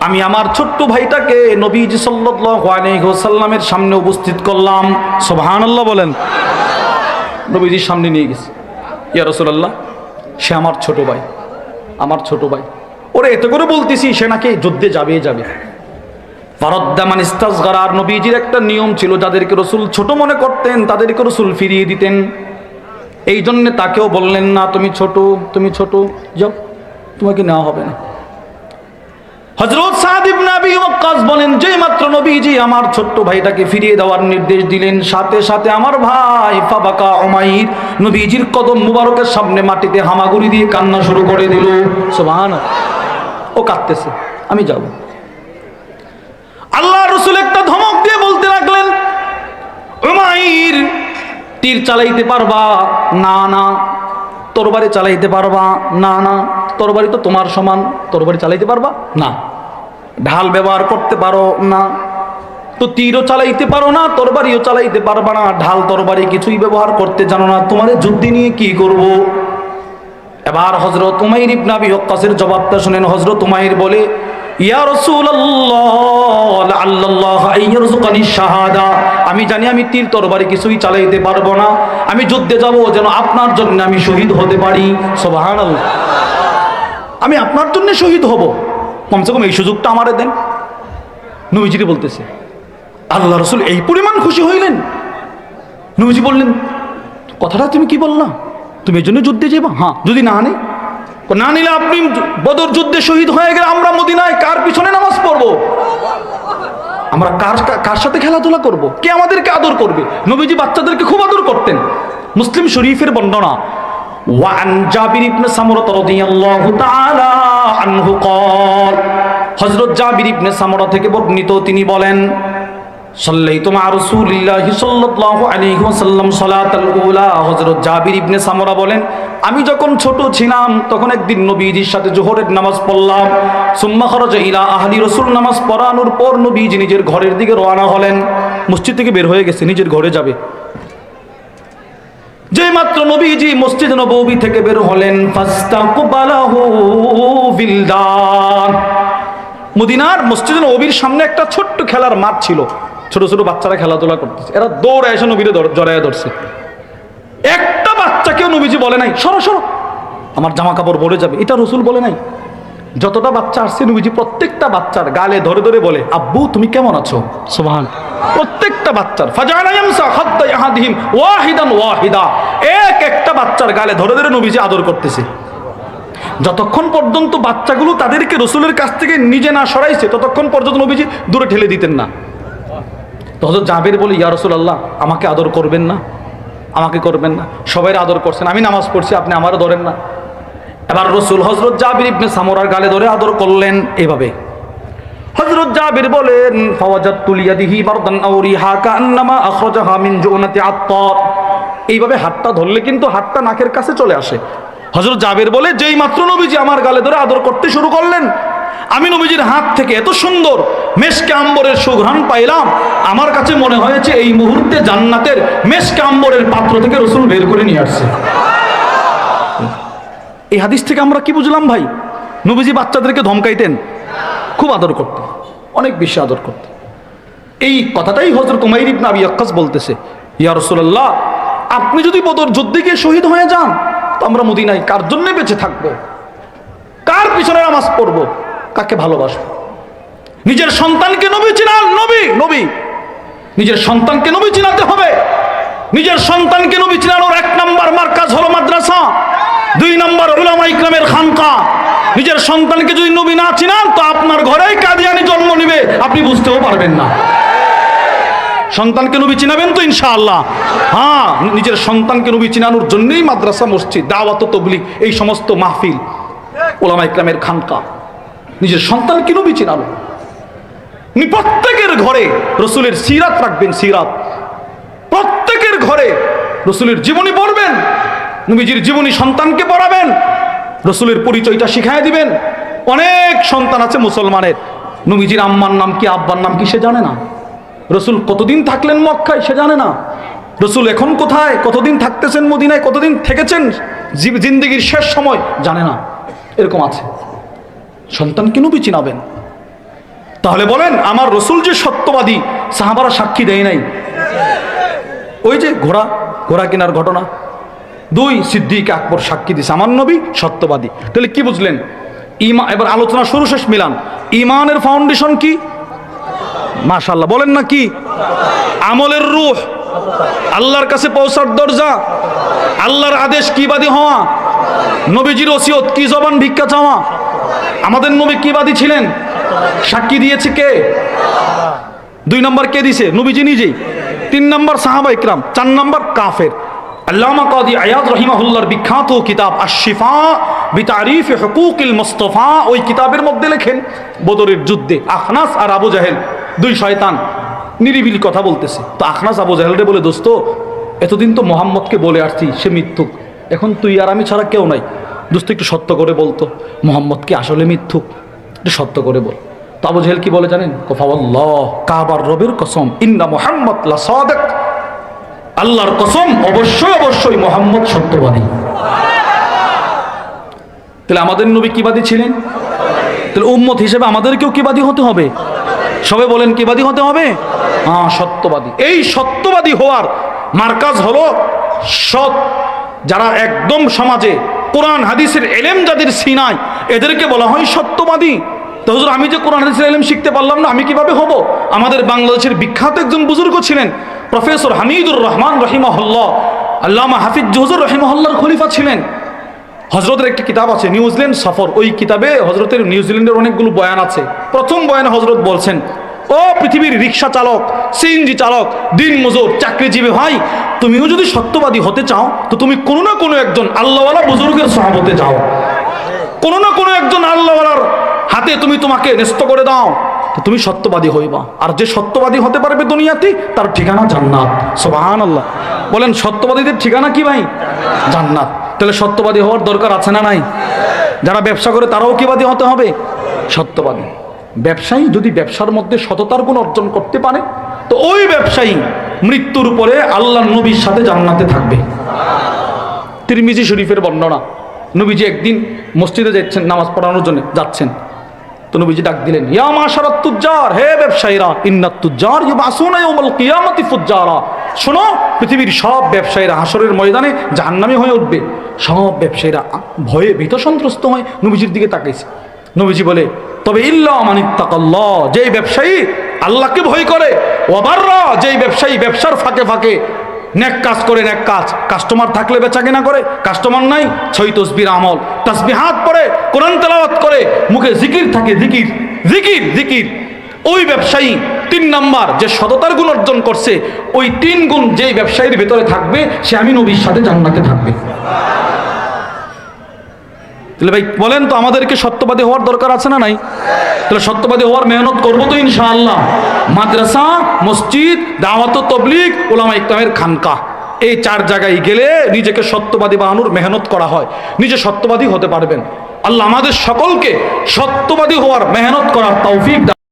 আমি আমার ছোট্ট ভাইটাকে নবীজি সাল্লাল্লাহু আলাইহি ওয়াসাল্লামের সামনে উপস্থিত করলাম। সুবহানাল্লাহ বলেন। নবীজির সামনে নিয়ে গেছে, ইয়া রাসূলুল্লাহ, সে আমার ছোট ভাই, আমার ছোট ভাই, ওরে এত করে বলতেছি সে নাকি যুদ্ধে যাবে যাবে। ফারাদ্দামান ইস্তাসগারা, আর নবীজির একটা নিয়ম ছিল, যাদেরকে রাসূল ছোট মনে করতেন তাদেরকে রাসূল ফিরিয়ে দিতেন। এই জন্য তাকেও বললেন, না তুমি ছোট, তুমি ছোট, যাও, তোমাকে নেওয়া হবে না। হযরত সাদ ইবনে আবি ওয়াক্কাস বলেন, যেই মাত্র নবীজি আমার ছোট্ট ভাইটাকে ফিরিয়ে দেওয়ার নির্দেশ দিলেন, সাথে সাথে আমার ভাই ফাবাকা উমাইর নবীজির কদম মুবারকের সামনে মাটিতে হামাগুড়ি দিয়ে কান্না শুরু করে দিল। সুবহানাল্লাহ, ও কাঁদতেছে, আমি যাব। আল্লাহ রাসূল একটা ধমক দিয়ে বলতে লাগলেন, উমাইর তীর চালাইতে পারবা? না না। তরবারি চালাইতে পারবা? না না। তরবারি তো তোমার সমান, তরবারি চালাইতে পারবা? না। ঢাল ব্যবহার করতে পারো? না। তো তীরও চালাইতে পারো না, তরবারিও চালাইতে পারবা না, ঢাল তরবারি কিছুই ব্যবহার করতে জানো না, তোমার যুদ্ধে নিয়ে কি করব? এবার হযরত উমাইর ইবনে আবি ওয়াক্কাসের জবাবটা শুনেন। হযরত উমাইর বলে, ইয়া রাসূলুল্লাহ লাআল্লাল্লাহ আইয়ারযুকানি শাহাদা, আমি জানি আমি তীর তরবারি কিছুই চালাইতে পারবো না, আমি যুদ্ধে যাব যেন আপনার জন্য আমি শহীদ হতে পারি। সুবহানাল্লাহ, আমি আপনার জন্য শহীদ হব, কমসে কম এই সুযোগটা আমারে দেন। নবীজি বলতেছে, আল্লাহ রাসূল এই পরিমাণ খুশি হইলেন। নবীজি বললেন, কথাটা তুমি কি বললা, তুমি এই জন্য যুদ্ধে যাবা? হ্যাঁ। যদি না নেই, না নিলে আপনি বদর যুদ্ধে শহীদ হয়ে গেলে আমরা মদিনায় কার পিছনে নামাজ পড়বো? আমরা কার সাথে খেলাধুলা করব? কে আমাদেরকে আদর করবে? নবীজি বাচ্চাদেরকে খুব আদর করতেন। মুসলিম শরীফের বর্ণনা, ওয়ান জাবির ইবনে সামুরা রাদিয়াল্লাহু তাআলা আনহু قال, হযরত জাবির ইবনে সামুরা থেকে বর্ণিত, তিনি বলেন, সাল্লাইতু মা রাসূলিল্লাহি সাল্লাল্লাহু আলাইহি ওয়াসাল্লাম সালাতাল উলা। হযরত জাবির ইবনে সামুরা বলেন, আমি যখন ছোট ছিলাম তখন একদিন নবীজির সাথে জোহরের নামাজ পড়লাম। সুম্মা খারাজা ইলা আহলি, রাসূল নামাজ পড়ানোর পর নবীজি নিজের ঘরের দিকে রওনা হলেন। মসজিদ থেকে বের হয়ে গেছে, নিজের ঘরে যাবে। যেই মাত্র নবীজি মসজিদ নববী থেকে বের হলেন, ফাস্তাকবালাহু বিলদান, মদিনার মসজিদ নববীর সামনে একটা ছোট্ট খেলার মাঠ ছিল, ছোট ছোট বাচ্চারা খেলাধুলা করতেছে, এরা দৌড়ে এসে নবীরে জড়াইয়া ধরছে। একটা বাচ্চাকেও নবীজি বলে নাই সরো সরো, আমার জামা কাপড় পরে যাবে, এটা রাসূল বলে নাই। যতটা বাচ্চা আসছে নবীজি প্রত্যেকটা বাচ্চার গালে ধরে ধরে বলে, আব্বু তুমি কেমন আছো? সুবহান, প্রত্যেকটা বাচ্চার ফাজানা ইয়ামসা হাত্তা ইয়াহদিহিম ওয়াহিদান ওয়াহিদা, এক একটা বাচ্চার গালে ধরে ধরে নবীজি আদর করতেছে। যতক্ষণ পর্যন্ত বাচ্চাগুলো তাদেরকে রাসূলের কাছ থেকে নিজে না সরাইছে ততক্ষণ পর্যন্ত নবীজি দূরে ঠেলে দিতেন না। তো হযরত জাবির বলে, ইয়া রাসূলুল্লাহ, আমাকে আদর করবেন না? আমাকে করবেন না? সবাই আদর করছেন, আমি নামাজ পড়ছি, আপনি আমারও ধরেন না। এবার রাসূল হযরত জাবির ইবনে সামুরার গালে ধরে আদর করলেন এভাবে। হযরত জাবির বলেন, ফাওয়াজাতু লিয়াদিহি বারদান আও রিহা কান্নামা আখরাজাহা মিন জুনাতি আত্তার, এইভাবে হাতটা ধরলে কিন্তু হাতটা নাকের কাছে চলে আসে। হযরত জাবির বলে, যেই মাত্র নবীজি আমার গালে ধরে আদর করতে শুরু করলেন, আমি নবীজির হাত থেকে এত সুন্দর মেশকে আম্বরের সুঘ্রাণ পাইলাম, আমার কাছে মনে হয়েছে এই মুহূর্তে জান্নাতের মেশকে আম্বরের পাত্র থেকে রাসূল বের করে নিয়ে আসছে। এই হাদিস থেকে আমরা কি বুঝলাম ভাই? নবীজি বাচ্চাদেরকে ধমকাইতেন, খুব আদর করতেন, অনেক বেশি আদর করতেন। এই কথাটাই হযরত উমাইর ইবনে আবি ওয়াক্কাস বলতেছে, ইয়া রাসূলুল্লাহ, আপনি যদি বদর যুদ্ধে গিয়ে শহীদ হয়ে যান তো আমরা মদিনায় কার জন্য বেঁচে থাকবো? কার পিছনে নামাজ পড়বো? কাকে ভালোবাসবো? নিজের সন্তানকে নবী চিনান, নবী নবী নিজের সন্তানকে নবী চিনাতে হবে। নিজের সন্তানকে নবী চিনানোর 1 নম্বর মার্কাজ হলো মাদ্রাসা, 2 নম্বর উলামা ইকরামের খানকা। নিজের সন্তানকে যদি নবী না চিনান তো আপনার ঘরেই কাদিয়ানি জন্ম নিবে, আপনি বুঝতেও পারবেন না। সন্তানকে নবী চিনাবেন তো ইনশাআল্লাহ? হ্যাঁ, নিজের সন্তানকে নবী চিনানোর জন্যই মাদ্রাসা, মসজিদ, দাওয়াত, তাবলীগ, এই সমস্ত মাহফিল, উলামা ইকরামের খানকা। নিজের সন্তানকে নবী চিনানো। প্রত্যেকের ঘরে রসুলের সিরাত রাখবেন, সিরাত। প্রত্যেকের ঘরে রসুলের জীবনী পড়বেন, নবীজির জীবনী সন্তানকে পড়াবেন, রসুলের পরিচয়টা শিখায় দিবেন। অনেক সন্তান আছে মুসলমানের, নবীজির আম্মার নাম কি, আব্বার নাম কি সে জানে না। রসুল কতদিন থাকলেন মক্কায় সে জানে না। রসুল এখন কোথায়, কতদিন থাকতেছেন মদিনায়, কতদিন থেকেছেন জিন্দেগির শেষ সময় জানে না। এরকম আছে। সন্তানকে নবী চিনাবেন। তাহলে বলেন, আমার রসুল যে সত্যবাদী, সাহাবারা সাক্ষী দেয় নাই? ওই যে ঘোড়া কেনার ঘটনা, 2 সিদ্দিক আকবর সাক্ষী দিছে আমার নবী সত্যবাদী। তাহলে কি বুঝলেন? এবার আলোচনা শুরু শেষ মিলান। ইমানের ফাউন্ডেশন কি? মাশাআল্লাহ বলেন না কি? আমলের রূহ, আল্লাহর কাছে পৌঁছার দরজা, আল্লাহর আদেশ কিবাদী হওয়া, নবীজির ওসিয়ত কি, জবান ভিক্ষা চাওয়া। আমাদের নবী কিবাদী ছিলেন, সাক্ষী দিয়েছে কে? 2 নম্বর কে দিছে? নবীজি নিজেই। 3 নম্বর সাহাবা ইকরাম, 4 নম্বর কাফের। আল্লামা কাদি আয়াদ রহিমাহুল্লাহর বিখ্যাত কিতাব আশ-শিফা বিতারিফ হুকুকিল মুস্তাফা, ওই কিতাবের মধ্যে লেখেন, বদরের যুদ্ধে আখনাস আর আবু জাহেল, 2 শয়তান নিরিবিলি কথা বলতেছে। তো আখনাস আবু জাহেলরে বলে, দোস্ত এতদিন তো মোহাম্মদকে বলে আসছি সে মিথ্যুক, এখন তুই আর আমি ছাড়া কেউ নাই, দোস্ত একটু সত্য করে বলতো মোহাম্মদ কি আসলে মিথ্যুক, একটু সত্য করে বল। তো আবু জাহেল কি বলে জানেন? কফাওয়াল্লাহ, কাবার রবের কসম, ইন্না মুহাম্মদ লা সাদিক, আল্লাহর কসম অবশ্যই অবশ্যই মোহাম্মদ সত্যবাদী। তাহলে আমাদের নবী কিবাদী ছিলেন, তাহলে উম্মত হিসেবে আমাদেরকেও কিবাদী হতে হবে। সবাই বলেন কিবাদী হতে হবে? হ্যাঁ, সত্যবাদী। এই সত্যবাদী হওয়ার মার্কাজ হলো সৎ, যারা একদম সমাজে কোরআন হাদিসের এলেম যাদের সিনায়, এদেরকে বলা হয় সত্যবাদী। তো হুজুর, আমি যে কোরআন হাদিসের এলেম শিখতে পারলাম না, আমি কিভাবে হব? আমাদের বাংলাদেশের বিখ্যাত একজন বুজুর্গ ছিলেন, প্রফেসর হামিদুর রহমান রহিমাহুল্লাহ, আল্লামা হাফিজ হুজুর রহিমাহুল্লাহর খলিফা ছিলেন। হজরতের একটি কিতাব আছে নিউজিল্যান্ড সফর, ওই কিতাবে হজরতের নিউজিল্যান্ডের অনেকগুলো বয়ান আছে। প্রথম বয়ানে হজরত বলছেন, ও পৃথিবীর রিক্সা চালক, সিএনজি চালক, দিন মজুর, চাকরিজীবী ভাই, তুমিও যদি সত্যবাদী হতে চাও তো তুমি কোনো না কোনো একজন আল্লাহওয়ালা বুজুর্গের সহবতে যাও, কোনো না কোনো একজন আল্লাহওয়ালার হাতে তুমি তোমাকে ন্যস্ত করে দাও, তো তুমি সত্যবাদী হইবা। আর যে সত্যবাদী হতে পারবে দুনিয়াতে, তার ঠিকানা জান্নাত। সুবহানাল্লাহ বলেন, সত্যবাদীদের ঠিকানা কি ভাই? জান্নাত। তাহলে সত্যবাদী হওয়ার দরকার আছে না নাই? যারা ব্যবসা করে তারাও কিবাদী হতে হবে, সত্যবাদী। ব্যবসায়ী যদি ব্যবসার মধ্যে সততার গুণ অর্জন করতে পারে, তো ওই ব্যবসায়ী মৃত্যুর উপরে আল্লাহর নবীর সাথে জান্নাতে থাকবে। তিরমিজি শরীফের বর্ণনা, নবীজি একদিন মসজিদে যাচ্ছেন, নামাজ পড়ানোর জন্য যাচ্ছেন। তো নবীজি ডাক দিলেন, ইয়া মাশারাত তুজ্জার, হে ব্যবসায়ীরা, ইন্নাত তুজ্জার ইউবাসুনা ইয়াউমাল কিয়ামাতি ফুজ্জারা। শোনো, পৃথিবীর সব ব্যবসায়ীরা হাসরের ময়দানে জাহান্নামী হয়ে উঠবে। সব ব্যবসায়ীরা ভয়ে ভীত সন্ত্রস্ত হয় নবীজির দিকে তাকাইছে। নবীজি বলে, তবে ইল্লা মান ইত্তাকাল্লাহ, যেই ব্যবসায়ী আল্লাহকে ভয় করে, ওয়া বাররা, যেই ব্যবসায়ী ব্যবসার ফাঁকে ফাঁকে নেক কাজ করে, নেক কাজ, কাস্টমার থাকলে বেচা কেনা করে, কাস্টমার নাই 6 তসবির আমল, তাসবিহাত পড়ে, কোরআন তেলাওয়াত করে, মুখে জিকির থাকে, জিকির জিকির জিকির, ওই ব্যবসায়ী 3 নাম্বার যে সততার গুণ অর্জন করছে, ওই 3 গুণ যেই ব্যবসায়ীর ভেতরে থাকবে, সে আমি নবীর সাথে জান্নাতে থাকবে। তাহলে ভাই বলেন তো, আমাদেরকে সত্যবাদী হওয়ার দরকার আছে না নাই? তাহলে সত্যবাদী হওয়ার মেহনত করবো তো ইনশাআল্লাহ। মাদ্রাসা, মসজিদ, দাওয়াত, তাবলীগ, উলামা ইকরামের খানকা, এই 4 জায়গায় গেলে নিজেকে সত্যবাদী বানানোর মেহনত করা হয়, নিজে সত্যবাদী হতে পারবেন। আল্লাহ আমাদের সকলকে সত্যবাদী হওয়ার মেহনত করার তৌফিক দান